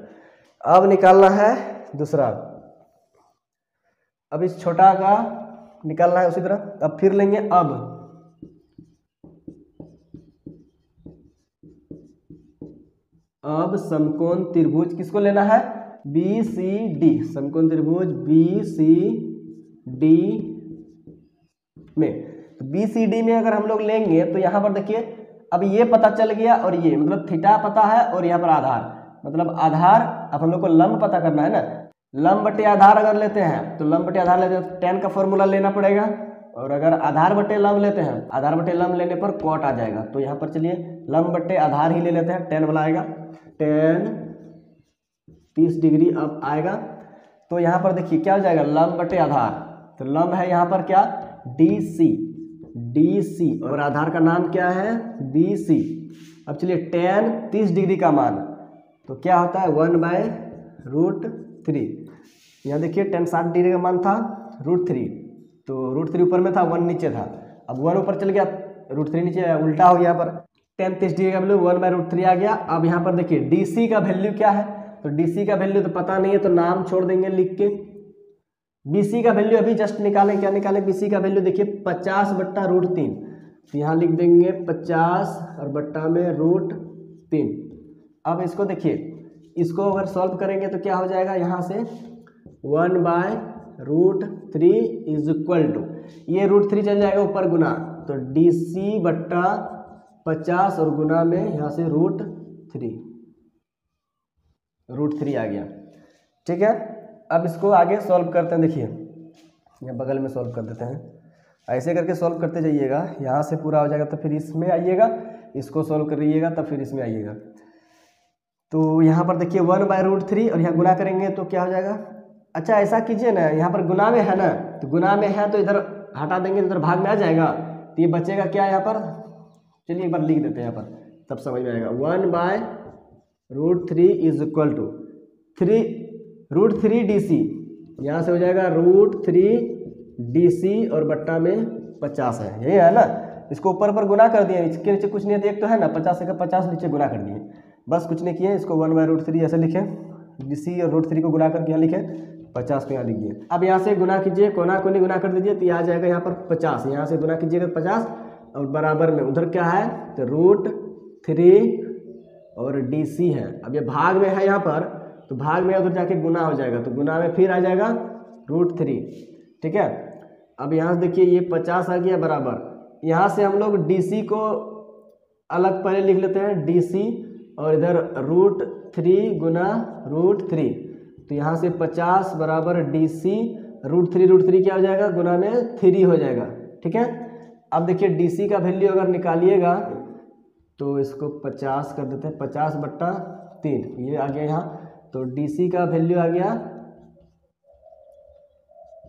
अब निकालना है दूसरा, अब इस छोटा का निकालना है उसी तरह। अब फिर लेंगे, अब समकोण त्रिभुज किसको लेना है, BCD, समकोण त्रिभुज BCD में। तो BCD में अगर हम लोग लेंगे तो यहाँ पर देखिए, अब ये पता चल गया और ये मतलब थीटा पता है और यहाँ पर आधार, मतलब आधार। अब हम लोग को लंब पता करना है ना, लंब बटे आधार अगर लेते हैं तो लंब बटे आधार लेते हैं तो tan का फॉर्मूला लेना पड़ेगा, और अगर आधार बटे लंब लेते हैं, आधार बटे लंब लेने पर cot आ जाएगा। तो यहाँ पर चलिए लंब बटे आधार ही ले लेते हैं, tan वाला आएगा, tan 30 डिग्री अब आएगा। तो यहाँ पर देखिए क्या हो जाएगा, लंब बटे आधार, तो लंब है यहाँ पर क्या DC और आधार का नाम क्या है BC। अब चलिए tan 30 डिग्री का मान तो क्या होता है 1/√3। यहाँ देखिए tan 60 डिग्री का मान था √3, तो √3 ऊपर में था, 1 नीचे था, अब 1 ऊपर चल गया, √3 नीचे उल्टा हो गया। यहाँ पर tan 30 डिग्री का वैल्यू 1/√3 आ गया। अब यहाँ पर देखिए DC का वैल्यू क्या है, तो DC का वैल्यू तो पता नहीं है, तो नाम छोड़ देंगे लिख के। BC का वैल्यू अभी जस्ट निकालें, क्या निकालें, BC का वैल्यू देखिए 50 बट्टा √3, तो यहाँ लिख देंगे 50 और बट्टा में √3। अब इसको देखिए, इसको अगर सॉल्व करेंगे तो क्या हो जाएगा, यहाँ से 1/√3 इज इक्वल टू, ये √3 चल जाएगा ऊपर गुना, तो DC बट्टा 50 और गुना में यहाँ से √3 आ गया। ठीक है, अब इसको आगे सॉल्व करते हैं। देखिए यहाँ बगल में सॉल्व कर देते हैं, ऐसे करके सॉल्व करते जाइएगा, यहाँ से पूरा हो जाएगा तो फिर इसमें आइएगा, इसको सॉल्व करिएगा तब फिर इसमें आइएगा। तो यहाँ पर देखिए 1/√3 और यहाँ गुना करेंगे तो क्या हो जाएगा। अच्छा ऐसा कीजिए ना, यहाँ पर गुना में है ना, तो गुना में है तो इधर हटा देंगे, इधर भाग में आ जाएगा, तो ये बचेगा क्या यहाँ पर, चलिए एक बार लिख देते हैं यहाँ पर तब समझ में आएगा। 1/√3 इज इक्वल टू √3 DC, यहाँ से हो जाएगा √3 DC और बट्टा में 50 है, यही है ना। इसको ऊपर पर गुना कर दिए, इसके नीचे कुछ नहीं है, एक तो है ना 50 का 50 नीचे गुना कर दिए, बस कुछ नहीं किए। इसको 1/√3 ऐसे लिखे, DC और √3 को गुना करके यहाँ लिखे, 50 को यहाँ लिख दिए। अब यहाँ से गुना कीजिए, कोना कोनी गुना कर दीजिए, तो ये आ जाएगा यहाँ पर 50, यहाँ से गुना कीजिएगा 50 और बराबर में उधर क्या है तो √3 और DC है। अब ये भाग में है यहाँ पर, तो भाग में उधर जाके गुना हो जाएगा, तो गुना में फिर आ जाएगा √3। ठीक है, अब यहाँ से देखिए ये 50 आ गया बराबर, यहाँ से हम लोग DC को अलग पहले लिख लेते हैं, DC और इधर √3 गुना √3, तो यहाँ से 50 बराबर DC, √3 क्या हो जाएगा गुना में 3 हो जाएगा। ठीक है, अब देखिए DC का वैल्यू अगर निकालिएगा तो इसको 50 कर देते हैं, 50 बट्टा 3 ये आ गया यहाँ, तो DC का वैल्यू आ गया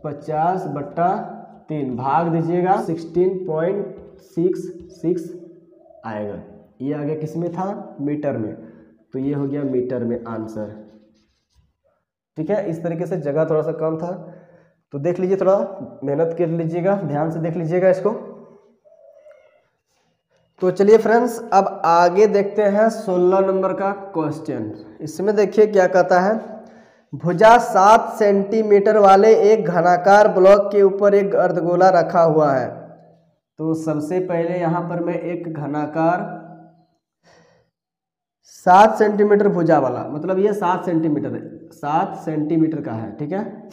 50 बट्टा 3, भाग दीजिएगा 16.66 आएगा। ये आ गया किस में था मीटर में, तो ये हो गया मीटर में आंसर। ठीक है, इस तरीके से जगह थोड़ा सा कम था तो देख लीजिए, थोड़ा मेहनत कर लीजिएगा, ध्यान से देख लीजिएगा इसको। तो चलिए फ्रेंड्स अब आगे देखते हैं 16 नंबर का क्वेश्चन। इसमें देखिए क्या कहता है, भुजा 7 सेंटीमीटर वाले एक घनाकार ब्लॉक के ऊपर एक अर्धगोला रखा हुआ है। तो सबसे पहले यहाँ पर मैं एक घनाकार 7 सेंटीमीटर भुजा वाला, मतलब ये 7 सेंटीमीटर है, 7 सेंटीमीटर का है। ठीक है,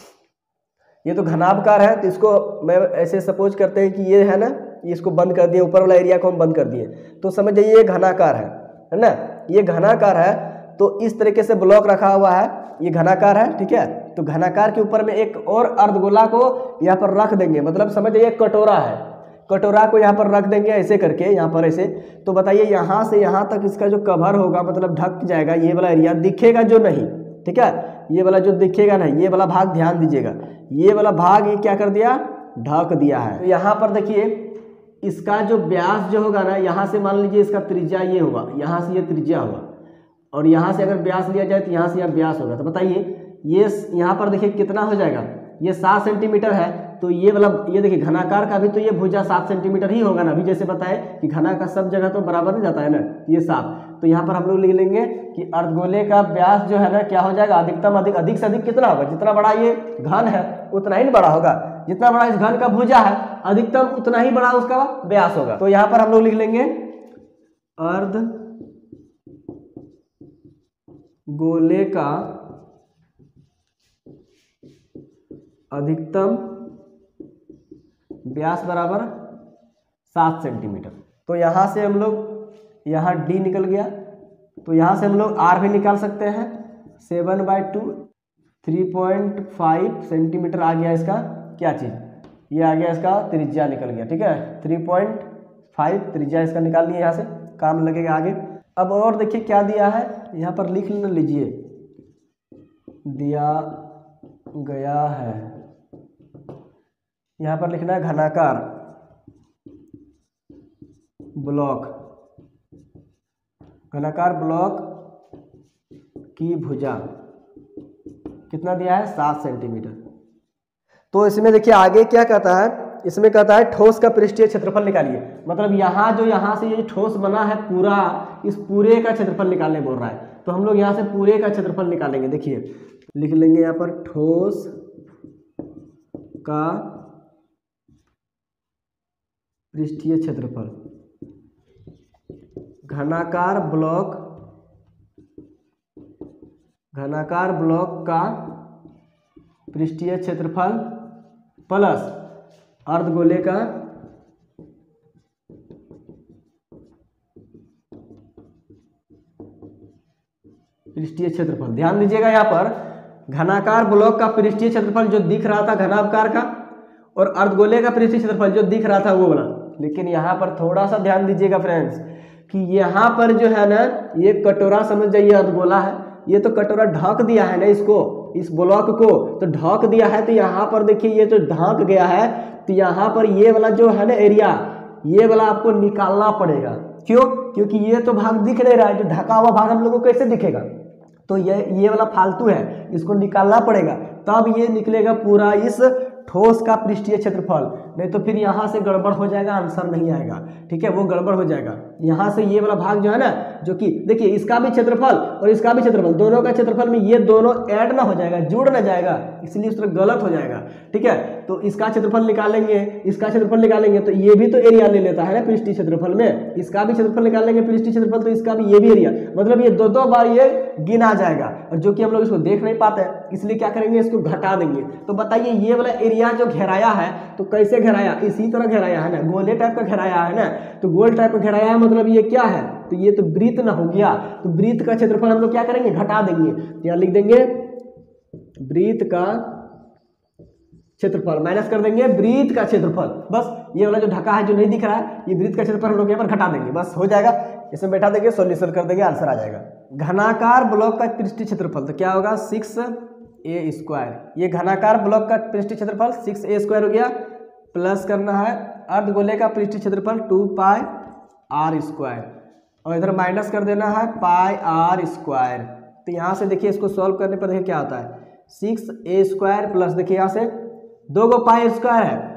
ये तो घनाभकार है, तो इसको मैं ऐसे सपोज करते हैं कि ये है ना, इसको बंद कर दिए, ऊपर वाला एरिया को हम बंद कर दिए, तो समझ जाइए ये घनाकार है ना, ये घनाकार है। तो इस तरीके से ब्लॉक रखा हुआ है, ये घनाकार है। ठीक है, तो घनाकार के ऊपर में एक और अर्धगोला को यहाँ पर रख देंगे, मतलब समझ जाइए कटोरा है, कटोरा को यहाँ पर रख देंगे ऐसे करके, यहाँ पर ऐसे। तो बताइए यहाँ से यहाँ तक इसका जो कवर होगा, मतलब ढक जाएगा, ये वाला एरिया दिखेगा जो नहीं। ठीक है, ये वाला जो दिखेगा नहीं, ये वाला भाग ध्यान दीजिएगा, ये वाला भाग ये क्या कर दिया ढक दिया है। तो यहाँ पर देखिए इसका जो व्यास जो होगा ना, यहाँ से मान लीजिए इसका त्रिज्या ये हुआ, यहाँ से ये त्रिज्या हुआ, और यहाँ से अगर व्यास लिया जाए तो यहाँ से यहाँ व्यास होगा। तो बताइए ये यहाँ पर देखिए कितना हो जाएगा, ये 7 सेंटीमीटर है, तो ये मतलब ये देखिए घनाकार का भी तो ये भुजा 7 सेंटीमीटर ही होगा ना। अभी जैसे बताए कि घना का सब जगह तो बराबर नहीं जाता है ना, ये 7। तो यहाँ पर हम लोग लिख लेंगे कि अर्धगोले का व्यास जो है ना क्या हो जाएगा, अधिकतम अधिक से अधिक कितना होगा, जितना बड़ा ये घन है उतना ही बड़ा होगा, जितना बड़ा इस घन का भुजा है अधिकतम उतना ही बड़ा उसका व्यास होगा। तो यहाँ पर हम लोग लिख लेंगे अर्धगोले का अधिकतम व्यास बराबर 7 सेंटीमीटर। तो यहाँ से हम लोग यहाँ d निकल गया, तो यहाँ से हम लोग r भी निकाल सकते हैं। 7/2 3.5 सेंटीमीटर आ गया इसका क्या चीज़, ये आ गया इसका त्रिज्या निकल गया। ठीक है, 3.5 त्रिज्या इसका निकाल लिया, यहाँ से काम लगेगा आगे। अब और देखिए क्या दिया है, यहाँ पर लिख लीजिए, दिया गया है, यहाँ पर लिखना है घनाकार ब्लॉक की भुजा कितना दिया है, 7 सेंटीमीटर। तो इसमें देखिए आगे क्या कहता है, इसमें कहता है ठोस का पृष्ठीय क्षेत्रफल निकालिए। मतलब यहाँ से ये ठोस बना है पूरा, इस पूरे का क्षेत्रफल निकालने बोल रहा है। तो हम लोग यहाँ से पूरे का क्षेत्रफल निकालेंगे। देखिए लिख लेंगे यहाँ पर ठोस का पृष्ठीय क्षेत्रफल, घनाकार ब्लॉक का पृष्ठीय क्षेत्रफल प्लस अर्धगोले का पृष्ठीय क्षेत्रफल। ध्यान दीजिएगा यहाँ पर घनाकार ब्लॉक का पृष्ठीय क्षेत्रफल जो दिख रहा था घनाकार का, और अर्धगोले का पृष्ठीय क्षेत्रफल जो दिख रहा था वो वाला। लेकिन यहाँ पर थोड़ा सा ध्यान दीजिएगा फ्रेंड्स कि यहाँ पर जो है ना, ये कटोरा समझ जाइए अर्धगोला है, ये तो कटोरा ढक दिया है ना इसको, इस ब्लॉक को तो ढक दिया है। तो यहाँ पर देखिए ये जो ढक गया है, तो यहाँ पर ये वाला जो है ना एरिया, ये वाला आपको निकालना पड़ेगा। क्यों? क्योंकि ये तो भाग दिख नहीं रहा है, जो ढका हुआ भाग हम लोगों को कैसे दिखेगा, तो ये वाला फालतू है, इसको निकालना पड़ेगा, तब ये निकलेगा पूरा इस ठोस का पृष्ठीय क्षेत्रफल। नहीं तो फिर यहाँ से गड़बड़ हो जाएगा, आंसर नहीं आएगा। ठीक है, वो गड़बड़ हो जाएगा। यहाँ से ये वाला भाग जो है ना, जो कि देखिए इसका भी क्षेत्रफल और इसका भी क्षेत्रफल, दोनों का क्षेत्रफल में ये दोनों ऐड ना हो जाएगा, जुड़ ना जाएगा, इसलिए उस तरह गलत हो जाएगा। ठीक है, तो इसका क्षेत्रफल निकालेंगे, इसका क्षेत्रफल निकालेंगे, तो ये भी तो एरिया ले लेता है ना पृष्ठीय क्षेत्रफल में, इसका भी क्षेत्रफल निकालेंगे पृष्ठीय क्षेत्रफल, तो इसका भी ये भी एरिया, मतलब ये दो बार ये गिना जाएगा। और जो कि हम लोग इसको देख नहीं पाते हैं, इसलिए क्या करेंगे, इसको घटा देंगे। तो बताइए ये वाला एरिया जो घेराया है, तो कैसे घेराया, इसी तरह घेराया है ना, गोले टाइप का घेराया है ना। तो गोल टाइप का घेराया है, मतलब ये क्या है, तो ये तो वृत्त ना हो गया। तो वृत्त का क्षेत्रफल हम लोग क्या करेंगे, घटा देंगे। यहाँ लिख देंगे वृत्त का क्षेत्रफल, माइनस कर देंगे वृत्त का क्षेत्रफल। बस ये वाला जो ढका है, जो नहीं दिख रहा है, ये वृत्त का क्षेत्रफल हम लोग यहाँ पर घटा देंगे, बस हो जाएगा। इसमें बैठा देंगे, सॉल्यूशन कर देंगे, आंसर आ जाएगा। घनाकार ब्लॉक का पृष्ठीय क्षेत्रफल तो क्या होगा, 6a²। ये घनाकार ब्लॉक का पृष्ठीय क्षेत्रफल 6a² हो गया, प्लस करना है अर्धगोले का पृष्ठीय क्षेत्रफल 2πr², और इधर माइनस कर देना है πr²। तो यहाँ से देखिए इसको सॉल्व करने पर देखिए क्या होता है, 6a² प्लस देखिए यहाँ से 2 गो πr² है,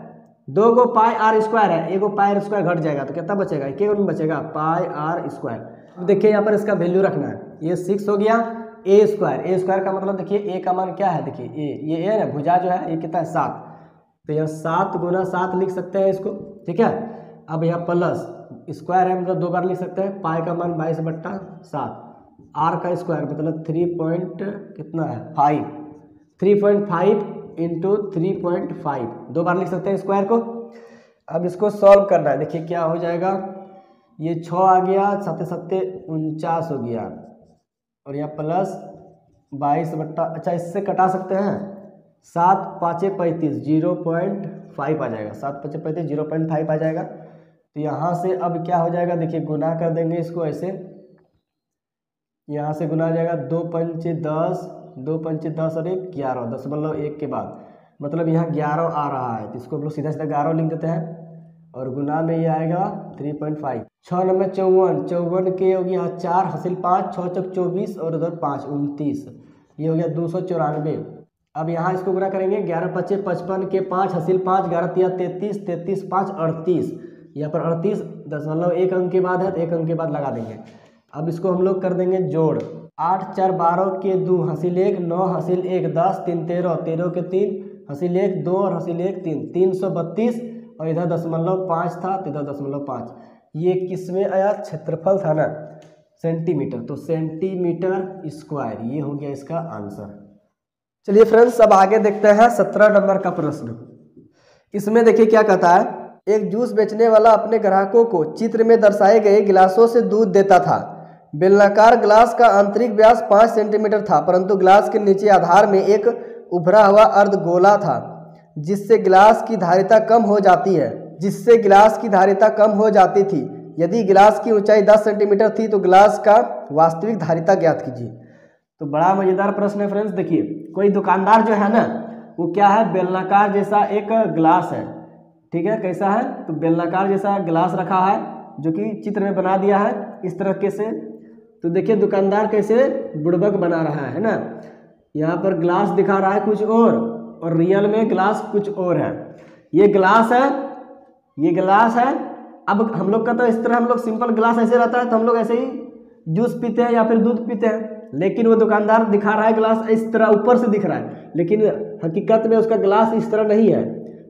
2 गो πr² है, 1 गो πr² घट जाएगा, तो कितना बचेगा, एक में बचेगा πr²। देखिए यहाँ पर इसका वैल्यू रखना है, ये 6 हो गया, a² का मतलब देखिए a का मान क्या है, देखिए ये a है, भुजा जो है ये कितना है, 7। तो यह 7 गुना 7 लिख सकते हैं इसको। ठीक है, अब यह प्लस स्क्वायर है, मतलब 2 बार लिख सकते हैं, पाई का मान 22/7, r का स्क्वायर मतलब 3.5 इंटू 3.5, 2 बार लिख सकते हैं स्क्वायर को। अब इसको सॉल्व करना है, देखिए क्या हो जाएगा, ये 6 आ गया, 7 7 49 हो गया, और यहाँ प्लस 22 अच्छा इससे कटा सकते हैं, 7 5 35 0.5 आ जाएगा, 7 5 35 0.5 आ जाएगा। तो यहाँ से अब क्या हो जाएगा, देखिए गुना कर देंगे इसको ऐसे, यहाँ से गुना आ जाएगा 2 5 10, 2 5 10 और 1 11, 10.1 के बाद मतलब यहाँ 11 आ रहा है, तो इसको हम लोग सीधा सीधा 11 लिख देते हैं। और गुना में ये आएगा 3.5। 6 नंबर 54, 54 के हो गया 4 हासिल 5, 6 चौक 24 और उधर 5 29, ये हो गया 294। अब यहाँ इसको गुना करेंगे 11 पच्चे 55 के 5 हासिल 5, 11 तिया 33, 33 5 38, यहाँ पर 38.1 अंक के बाद है तो 1 अंक के बाद लगा देंगे। अब इसको हम लोग कर देंगे जोड़। 8 4 12 के 2 हासिल 1, 9 हासिल 1 10, 3 13, 13 के 3 हासिल 1 2 और हासिल 1 3, 332 और इधर 0.5 था तो इधर 0.5। ये किस में आया? क्षेत्रफल था ना, सेंटीमीटर, तो सेंटीमीटर स्क्वायर, ये हो गया इसका आंसर। चलिए फ्रेंड्स अब आगे देखते हैं 17 नंबर का प्रश्न। इसमें देखिए क्या कहता है, एक जूस बेचने वाला अपने ग्राहकों को चित्र में दर्शाए गए गिलासों से दूध देता था। बेलनाकार ग्लास का आंतरिक व्यास 5 सेंटीमीटर था, परंतु ग्लास के नीचे आधार में एक उभरा हुआ अर्धगोला था जिससे गिलास की धारिता कम हो जाती थी। यदि गिलास की ऊंचाई 10 सेंटीमीटर थी तो गिलास का वास्तविक धारिता ज्ञात कीजिए। तो बड़ा मजेदार प्रश्न है फ्रेंड्स। देखिए कोई दुकानदार जो है ना, वो क्या है, बेलनाकार जैसा एक ग्लास है, ठीक है, कैसा है, तो बेलनाकार जैसा ग्लास रखा है जो कि चित्र में बना दिया है इस तरीके से। तो देखिए दुकानदार कैसे बुड़बक बना रहा है ना, यहाँ पर ग्लास दिखा रहा है कुछ और रियल में ग्लास कुछ और है। ये ग्लास है, ये ग्लास है। अब हम लोग का तो इस तरह हम लोग सिंपल ग्लास ऐसे रहता है तो हम लोग ऐसे ही जूस पीते हैं या फिर दूध पीते हैं, लेकिन वो दुकानदार दिखा रहा है ग्लास इस तरह ऊपर से दिख रहा है, लेकिन हकीकत में उसका ग्लास इस तरह नहीं है।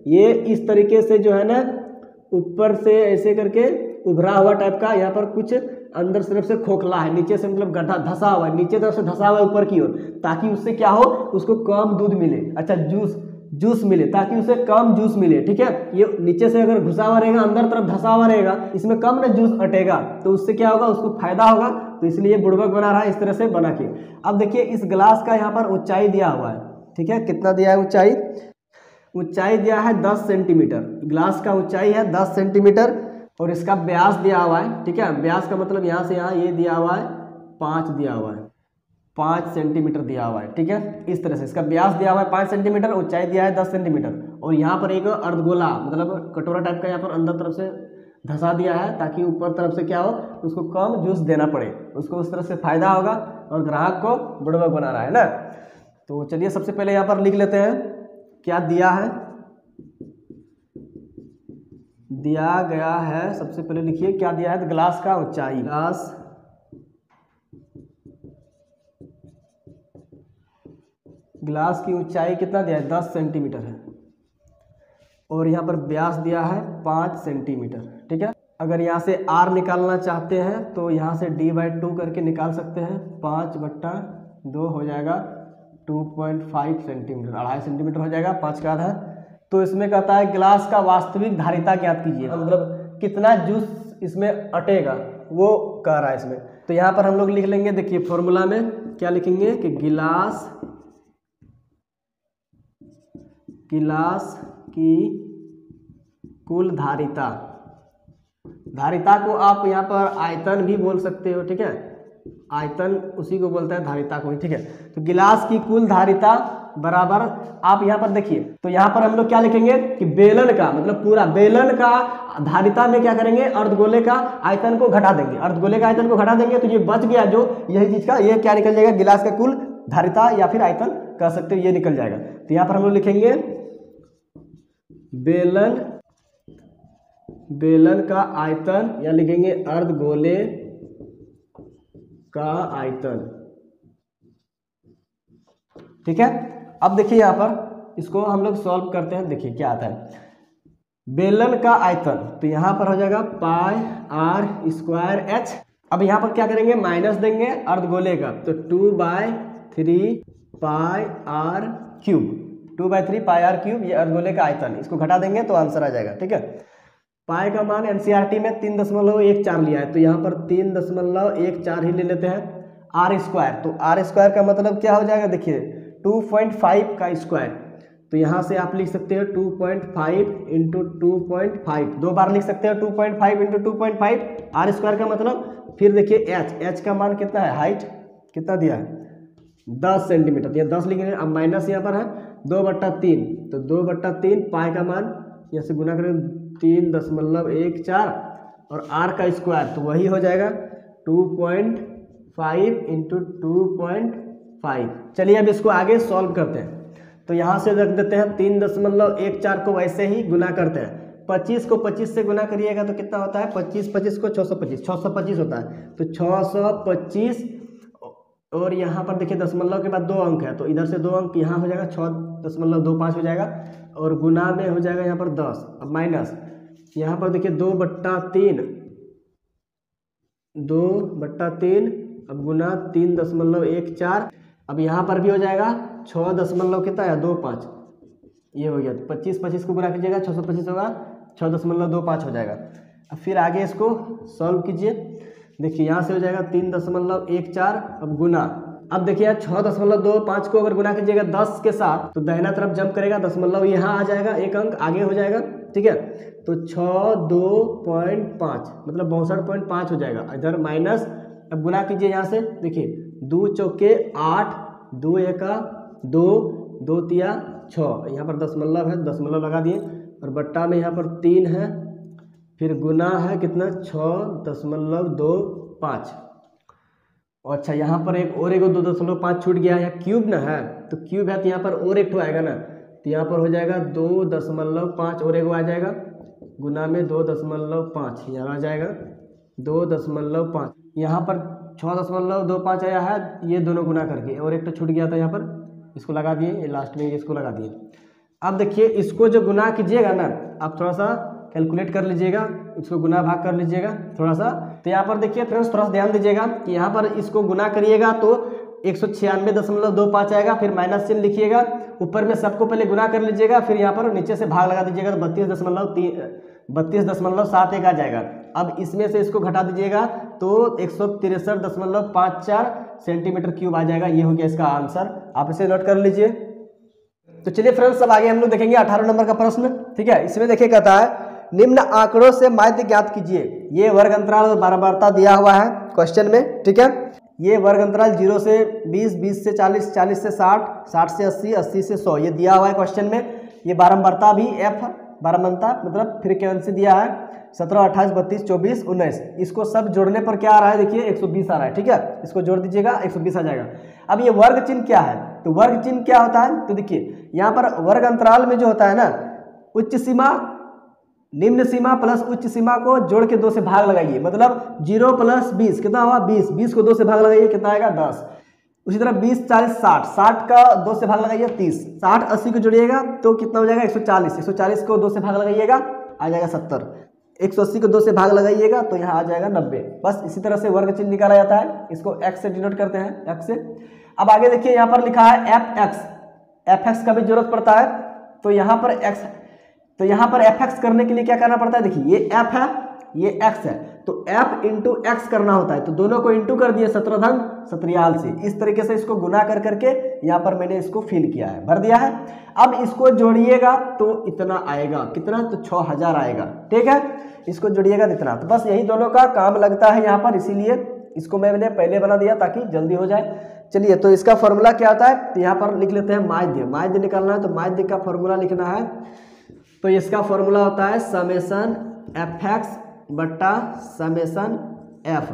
ये इस तरीके से जो है ना ऊपर से ऐसे करके उभरा हुआ टाइप का, यहाँ पर कुछ अंदर तरफ से खोखला है, नीचे से मतलब गड्ढा धसा हुआ है, नीचे तरफ से धसा हुआ है ऊपर की ओर, ताकि उससे क्या हो, उसको कम दूध मिले, अच्छा जूस मिले, ताकि उसे कम जूस मिले, ठीक है। ये नीचे से अगर घुसा हुआ रहेगा, अंदर तरफ धसा हुआ रहेगा, इसमें कम ना जूस अटेगा, तो उससे क्या होगा, उसको फायदा होगा। तो इसलिए बुड़बक बना रहा है इस तरह से बना के। अब देखिए इस ग्लास का यहाँ पर ऊंचाई दिया हुआ है, ठीक है, कितना दिया है ऊंचाई दिया है 10 सेंटीमीटर। ग्लास का ऊंचाई है 10 सेंटीमीटर और इसका व्यास दिया हुआ है, ठीक है। व्यास का मतलब यहाँ से यहाँ ये दिया हुआ है 5 दिया हुआ है, 5 सेंटीमीटर दिया हुआ है, ठीक है। इस तरह से इसका व्यास दिया हुआ है 5 सेंटीमीटर, ऊंचाई दिया है 10 सेंटीमीटर और यहाँ पर एक अर्धगोला मतलब कटोरा टाइप का यहाँ पर अंदर तरफ से धसा दिया है, ताकि ऊपर तरफ से क्या हो, उसको कम जूस देना पड़े, उसको उस तरह से फायदा होगा और ग्राहक को बुड़बक बना रहा है ना। तो चलिए सबसे पहले यहाँ पर लिख लेते हैं क्या दिया है, दिया गया है। सबसे पहले लिखिए क्या दिया है, तो ग्लास का ऊंचाई, ग्लास की ऊंचाई कितना दिया है, 10 सेंटीमीटर है और यहाँ पर व्यास दिया है 5 सेंटीमीटर, ठीक है। अगर यहाँ से r निकालना चाहते हैं तो यहाँ से d/2 करके निकाल सकते हैं, 5/2 हो जाएगा 2.5 सेंटीमीटर, 2.5 सेंटीमीटर हो जाएगा, 5 का आधा। तो इसमें कहता है गिलास का वास्तविक धारिता ज्ञात कीजिए, मतलब कितना जूस इसमें अटेगा वो कह रहा है इसमें। तो यहाँ पर हम लोग लिख लेंगे, देखिए फॉर्मूला में क्या लिखेंगे कि गिलास की कुल धारिता को आप यहाँ पर आयतन भी बोल सकते हो, ठीक है, आयतन उसी को बोलता है धारिता को ही, ठीक है। तो गिलास की कुल धारिता बराबर, आप यहाँ पर देखिए, तो यहाँ पर हम लोग क्या लिखेंगे कि बेलन का मतलब पूरा बेलन का धारिता में क्या करेंगे, अर्धगोले का आयतन को घटा देंगे, अर्धगोले का आयतन को घटा देंगे तो ये बच गया जो यही चीज का, ये क्या निकल जाएगा, गिलास का कुल धारिता या फिर आयतन कह सकते हो, ये निकल जाएगा। तो यहाँ पर हम लोग लिखेंगे बेलन का आयतन या लिखेंगे अर्धगोले का आयतन, ठीक है। अब देखिए यहाँ पर इसको हम लोग सॉल्व करते हैं, देखिए क्या आता है, बेलन का आयतन, तो यहाँ पर हो जाएगा πr²h। अब यहाँ पर क्या करेंगे, माइनस देंगे अर्धगोले का, तो 2/3 πr³, 2/3 πr³, ये अर्धगोले का आयतन, इसको घटा देंगे तो आंसर आ जाएगा, ठीक है। पाई का मान एनसीईआरटी में 3.14 लिया है, तो यहाँ पर 3.14 ही ले लेते हैं, r², तो r² का मतलब क्या हो जाएगा, देखिए 2.5 का स्क्वायर, तो यहाँ से आप लिख सकते हो 2.5 × 2.5, 2 बार लिख सकते हो 2.5 × 2.5, r² का मतलब। फिर देखिए h का मान कितना है, हाइट कितना दिया है 10 सेंटीमीटर, ये 10 लिखेंगे। अब माइनस यहाँ पर है 2/3, तो 2/3 पाई का मान यहाँ से गुना करें 3.14 और r का स्क्वायर तो वही हो जाएगा 2.5 इंटू 2.5। चलिए अब इसको आगे सॉल्व करते हैं। तो यहाँ से रख देते हैं 3.14 को वैसे ही गुना करते हैं। 25 को 25 से गुना करिएगा तो कितना होता है, 25 को 625 होता है। तो 625 और यहाँ पर देखिए दशमलव के बाद 2 अंक है तो इधर से 2 अंक यहाँ हो जाएगा 6.25 हो जाएगा और गुना में हो जाएगा यहाँ पर 10। अब माइनस यहाँ पर देखिए 2/3 अब गुना 3.14। अब यहाँ पर भी हो जाएगा 6.25 ये हो गया। 25 को गुना कीजिएगा 625 होगा 6.25 हो जाएगा। अब फिर आगे इसको सॉल्व कीजिए। देखिए यहाँ से हो जाएगा 3.14 अब गुना। अब देखिए 6.25 को अगर गुना कीजिएगा 10 के साथ तो दाहिना तरफ जंप करेगा, दशमलव यहाँ आ जाएगा, एक अंक आगे हो जाएगा, ठीक है। तो 62.5 मतलब 62.5 हो जाएगा। इधर माइनस, अब गुना कीजिए यहाँ से, देखिए 2 चौके 8, 2 एका 2, 2 तिया 6, यहाँ पर दशमलव है, दशमलव लगा दिए और बट्टा में यहाँ पर 3 है, फिर गुना है कितना 6.25। अच्छा यहाँ पर एक और 2.5 छूट गया है, क्यूब ना है तो क्यूब है तो यहाँ पर और एक आएगा ना, तो यहाँ पर हो जाएगा 2.5 और एक आ जाएगा, गुना में 2.5 यहाँ आ जाएगा 2.5। यहाँ पर 6.25 आया है, ये दोनों गुना करके, और एक तो छूट गया था यहाँ पर, इसको लगा दिए, ये लास्ट में इसको लगा दिए। अब देखिए इसको जो गुना कीजिएगा ना, आप थोड़ा सा कैलकुलेट कर लीजिएगा, इसको गुना भाग कर लीजिएगा थोड़ा सा। तो यहाँ पर देखिए फ्रेंड्स थोड़ा सा ध्यान दीजिएगा कि यहाँ पर इसको गुना करिएगा तो 196.25 आएगा, फिर माइनस चिन्ह लिखिएगा, ऊपर में सबको पहले गुना कर लीजिएगा, फिर यहाँ पर नीचे से भाग लगा दीजिएगा तो 32.71 आ जाएगा। अब इसमें से इसको घटा दीजिएगा तो 163.54 सेंटीमीटर क्यूब आ जाएगा। ये हो गया इसका आंसर, आप इसे नोट कर लीजिए। तो चलिए फ्रेंड्स अब आगे हम लोग देखेंगे 18 नंबर का प्रश्न, ठीक है। इसमें देखिए कहता है निम्न आंकड़ों से माध्य ज्ञात कीजिए। ये वर्ग अंतराल और बारंबारता दिया हुआ है क्वेश्चन में, ठीक है। ये वर्ग अंतराल 0 से 20, 20 से 40, 40 से 60, 60 से 80, 80 से 100 ये दिया हुआ है क्वेश्चन में। ये बारंबारता भी f बारंबारता मतलब फ्रीक्वेंसी दिया है 17, 28, 32, 24, 19। इसको सब जोड़ने पर क्या आ रहा है, देखिए 120 आ रहा है, ठीक है। इसको जोड़ दीजिएगा 120 आ जाएगा। अब ये वर्ग चिन्ह क्या है, तो वर्ग चिन्ह क्या होता है, तो देखिए यहाँ पर वर्ग अंतराल में जो होता है ना, उच्च सीमा निम्न सीमा प्लस उच्च सीमा को जोड़ के 2 से भाग लगाइए, मतलब 0 + 20 कितना हुआ 20, 20 को 2 से भाग लगाइए कितना आएगा 10। उसी तरह 20, 40, 60, 60 का 2 से भाग लगाइए 30, 60, 80 को जोड़िएगा तो कितना हो जाएगा 140, 140 को 2 से भाग लगाइएगा आ जाएगा 70, 180 को 2 से भाग लगाइएगा तो यहाँ आ जाएगा 90। बस इसी तरह से वर्ग चिन्ह निकाला जाता है, इसको x से डिनोट करते हैं, x से। अब आगे देखिए यहाँ पर लिखा है fx का भी जरूरत पड़ता है, तो यहाँ पर fx करने के लिए क्या करना पड़ता है, देखिए ये f है ये x है, तो f इंटू x करना होता है, तो दोनों को इंटू कर दिए 17 धन 17 से, इस तरीके से इसको गुना कर करके यहाँ पर मैंने इसको फिल किया है, भर दिया है। अब इसको जोड़िएगा तो इतना आएगा, कितना, तो 6000 आएगा, ठीक है। इसको जोड़िएगा इतना, तो बस यही दोनों का काम लगता है यहाँ पर, इसीलिए इसको मैंने पहले बना दिया ताकि जल्दी हो जाए। चलिए तो इसका फॉर्मूला क्या आता है, तो यहाँ पर लिख लेते हैं माध्य निकालना है, तो माध्य का फॉर्मूला लिखना है। तो इसका फॉर्मूला होता है समेसन fx बट्टा समेसन f,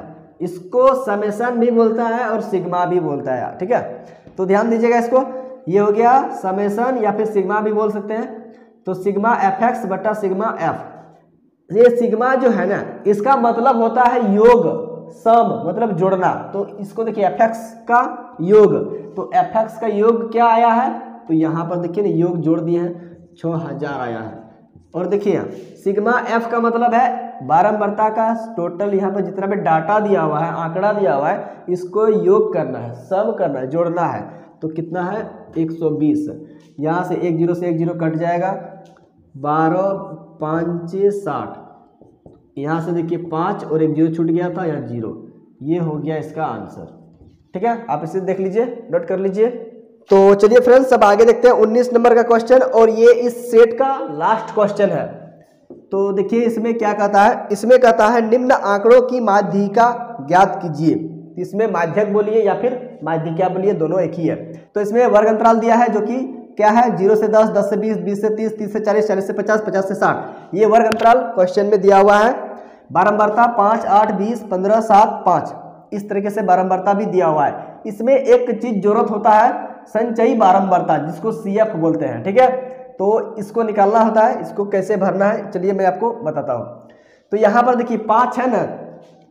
इसको समेसन भी बोलता है और सिग्मा भी बोलता है, ठीक है। तो ध्यान दीजिएगा इसको, ये हो गया समेसन या फिर सिग्मा भी बोल सकते हैं। तो सिग्मा fx बट्टा सिग्मा f, ये सिग्मा जो है ना इसका मतलब होता है योग, सम मतलब जोड़ना। तो इसको देखिए fx का योग, तो fx का योग क्या आया है, तो यहाँ पर देखिए ना योग जोड़ दिए हैं 6000 आया है। और देखिए सिग्मा f का मतलब है बारंबारता का टोटल, यहाँ पर जितना भी डाटा दिया हुआ है, आंकड़ा दिया हुआ है, इसको योग करना है, सम करना है, जोड़ना है। तो कितना है 120, यहाँ से 1 0 से 1 0 कट जाएगा, 12 5 60, यहाँ से देखिए 5 और 1 0 छूट गया था, यहाँ 0, ये हो गया इसका आंसर, ठीक है। आप इसे देख लीजिए, नोट कर लीजिए। तो चलिए फ्रेंड्स अब आगे देखते हैं 19 नंबर का क्वेश्चन, और ये इस सेट का लास्ट क्वेश्चन है। तो देखिए इसमें क्या कहता है, इसमें कहता है निम्न आंकड़ों की माध्यिका ज्ञात कीजिए। इसमें माध्यक बोलिए या फिर माध्यिका बोलिए, दोनों एक ही है। तो इसमें वर्ग अंतराल दिया है जो कि क्या है 0 से 10, 10 से 20, 20 से 30, 30 से 40, 40 से 50, 50 से 60। ये वर्ग अंतराल क्वेश्चन में दिया हुआ है। बारंबारता 5, 8, 20, 15, 7, 5, इस तरीके से बारंबारता भी दिया हुआ है। इसमें एक चीज जरूरत होता है, संचयी बारंबारता, जिसको CF बोलते हैं, ठीक है। तो इसको निकालना होता है, इसको कैसे भरना है चलिए मैं आपको बताता हूँ। तो यहाँ पर देखिए 5 है ना,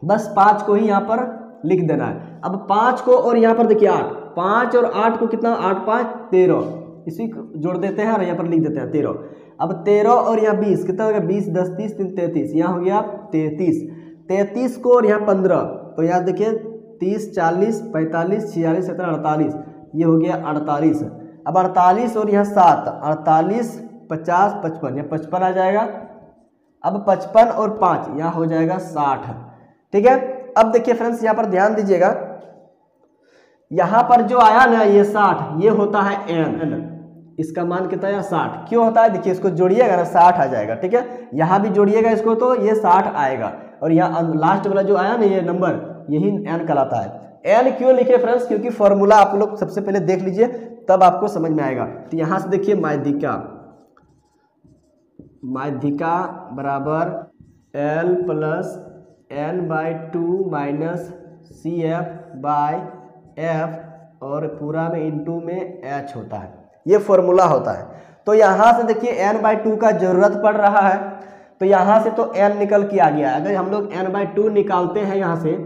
बस 5 को ही यहाँ पर लिख देना है। अब 5 को और यहाँ पर देखिए 8, 5 और 8 को कितना, 8, 5, 13, इसी को जोड़ देते हैं और यहाँ पर लिख देते हैं 13। अब 13 और यहाँ 20 कितना हो गया, 20, 10, 30, 3, 33, यहाँ हो गया 33। 33 को और यहाँ 15, तो यहाँ देखिए 30, 40, 45, 46, 17, 48, ये हो गया 48। अब 48 और यहाँ 7, 48, 50, 55, यहाँ 55 आ जाएगा। अब 55 और 5 यहाँ हो जाएगा 60, ठीक है। अब देखिए फ्रेंड्स यहाँ पर ध्यान दीजिएगा, यहाँ पर जो आया ना ये 60, ये होता है n, इसका मान कितना है 60। क्यों होता है, देखिए इसको जोड़िएगा ना 60 आ जाएगा, ठीक है। यहाँ भी जोड़िएगा इसको तो ये 60 आएगा, और यहाँ लास्ट वाला जो आया ना ये नंबर, यही n कहलाता है। n क्यों लिखे फ्रेंड्स, क्योंकि फॉर्मूला आप लोग सबसे पहले देख लीजिए तब आपको समझ में आएगा। तो यहाँ से देखिए माध्यिका बराबर L plus n/2 minus CF/F और पूरा में इंटू में H होता है, ये फॉर्मूला होता है। तो यहाँ से देखिए n/2 का जरूरत पड़ रहा है, तो यहाँ से तो n निकल के आ गया। अगर हम लोग n/2 निकालते हैं यहाँ से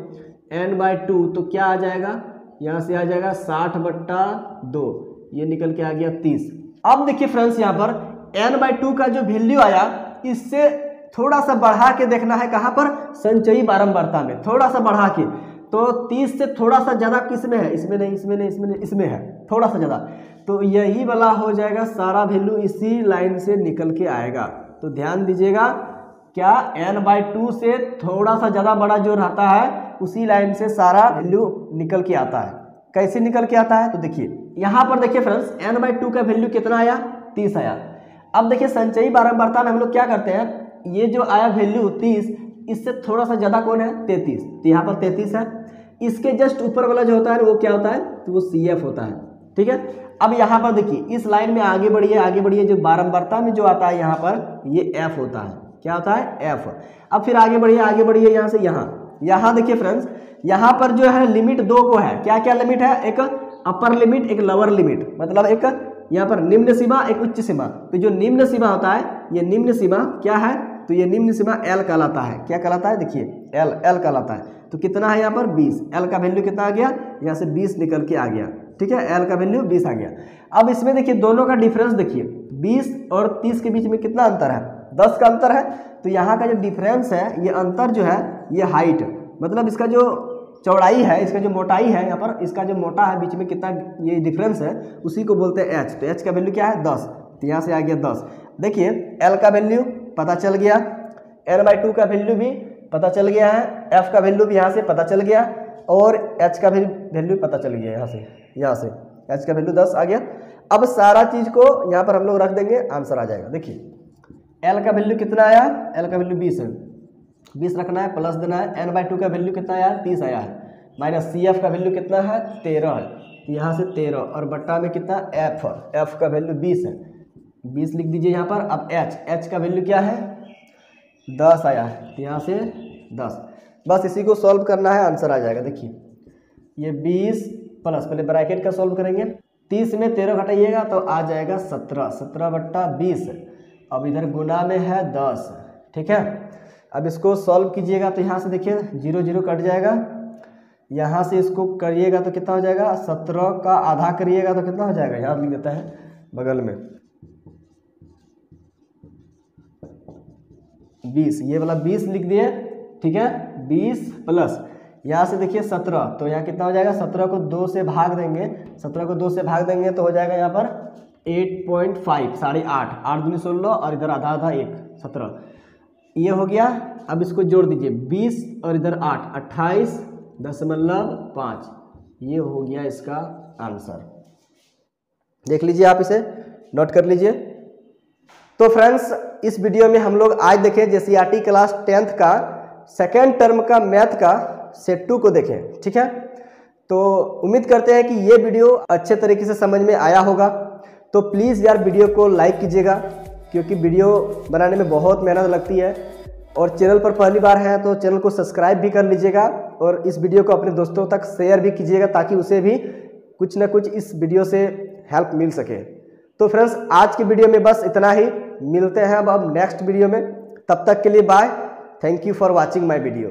n/2 तो क्या आ जाएगा, यहाँ से आ जाएगा 60/2, ये निकल के आ गया 30। अब देखिए फ्रेंड्स यहाँ पर n/2 का जो वैल्यू आया, इससे थोड़ा सा बढ़ा के देखना है, कहाँ पर, संचयी बारंबारता में थोड़ा सा बढ़ा के। तो 30 से थोड़ा सा ज़्यादा किस में है, इसमें नहीं, इसमें नहीं, इसमें नहीं, इसमें है थोड़ा सा ज़्यादा, तो यही वाला हो जाएगा, सारा वैल्यू इसी लाइन से निकल के आएगा। तो ध्यान दीजिएगा, क्या n/2 से थोड़ा सा ज़्यादा बड़ा जो रहता है उसी लाइन से सारा वैल्यू निकल के आता है। कैसे निकल के आता है, तो देखिए यहाँ पर देखिए फ्रेंड्स n/2 का वैल्यू कितना आया, 30 आया। अब देखिए संचयी बारंबारता में हम लोग क्या करते हैं, ये जो आया वैल्यू 30, इससे थोड़ा सा ज़्यादा कौन है, 33, तो यहाँ पर 33 है। इसके जस्ट ऊपर वाला जो होता है वो क्या होता है, तो वो CF होता है, ठीक है। अब यहाँ पर देखिए इस लाइन में आगे बढ़िए, जो बारंबारता में जो आता है यहाँ पर ये F होता है, क्या होता है, F। अब फिर आगे बढ़िए यहाँ से यहाँ देखिए फ्रेंड्स, यहाँ पर जो है लिमिट 2 को है, क्या क्या लिमिट है, एक अपर लिमिट, एक लोअर लिमिट, मतलब एक यहाँ पर निम्न सीमा, एक उच्च सीमा। तो जो निम्न सीमा होता है, ये निम्न सीमा क्या है, तो ये निम्न सीमा L कहलाता है। क्या कहलाता है, देखिए L कहलाता है। तो कितना है यहाँ पर 20, L का वैल्यू कितना आ गया, यहाँ से 20 निकल के आ गया, ठीक है, L का वैल्यू 20 आ गया। अब इसमें देखिए दोनों का डिफरेंस देखिए, 20 और 30 के बीच में कितना अंतर है, 10 का अंतर है। तो यहाँ का जो डिफरेंस है, ये अंतर जो है, ये हाइट, मतलब इसका जो चौड़ाई है, इसका जो मोटाई है, यहाँ पर इसका जो मोटा है बीच में कितना ये डिफरेंस है, उसी को बोलते हैं H। तो H का वैल्यू क्या है, 10, तो यहाँ से आ गया 10। देखिए L का वैल्यू पता चल गया, n/2 का वैल्यू भी पता चल गया है, F का वैल्यू भी यहाँ से पता चल गया, और H का वैल्यू पता चल गया, यहाँ से H का वैल्यू 10 आ गया। अब सारा चीज़ को यहाँ पर हम लोग रख देंगे, आंसर आ जाएगा। देखिए L का वैल्यू कितना आया, L का वैल्यू 20 है, 20 रखना है, प्लस देना है। n/2 का वैल्यू कितना आया, 30 आया है, माइनस CF का वैल्यू कितना है, 13 है, यहाँ से 13, और बट्टा में कितना F का वैल्यू 20 है, 20 लिख दीजिए यहाँ पर। अब H का वैल्यू क्या है, 10 आया है, यहाँ से 10, बस इसी को सॉल्व करना है, आंसर आ जाएगा। देखिए ये 20 प्लस, पहले ब्रैकेट का सॉल्व करेंगे, 30 में 13 घटाइएगा तो आ जाएगा 17, 17/20। अब इधर गुना में है 10, ठीक है। अब इसको सॉल्व कीजिएगा तो यहाँ से देखिए 0 0 कट जाएगा, यहाँ से इसको करिएगा तो कितना हो जाएगा, 17 का आधा करिएगा तो कितना हो जाएगा, यहाँ लिख देता है बगल में 20, ये वाला 20 लिख दिए, ठीक है। 20 प्लस यहाँ से देखिए 17, तो यहाँ कितना हो जाएगा, 17 को 2 से भाग देंगे, 17 को 2 से भाग देंगे तो हो जाएगा यहाँ पर 8.5, 8.5, 8 दूनी 16, और इधर आधा आधा 1, 17, ये हो गया। अब इसको जोड़ दीजिए, 20 और इधर 8, 28.5, ये हो गया इसका आंसर। देख लीजिए, आप इसे नोट कर लीजिए। तो फ्रेंड्स इस वीडियो में हम लोग आज देखें JCRT क्लास 10th का सेकेंड टर्म का मैथ का सेट 2 को देखें, ठीक है। तो उम्मीद करते हैं कि ये वीडियो अच्छे तरीके से समझ में आया होगा। तो प्लीज़ यार वीडियो को लाइक कीजिएगा, क्योंकि वीडियो बनाने में बहुत मेहनत लगती है। और चैनल पर पहली बार है तो चैनल को सब्सक्राइब भी कर लीजिएगा और इस वीडियो को अपने दोस्तों तक शेयर भी कीजिएगा, ताकि उसे भी कुछ ना कुछ इस वीडियो से हेल्प मिल सके। तो फ्रेंड्स, आज की वीडियो में बस इतना ही। मिलते हैं अब नेक्स्ट वीडियो में। तब तक के लिए bye. Thank you for watching my video.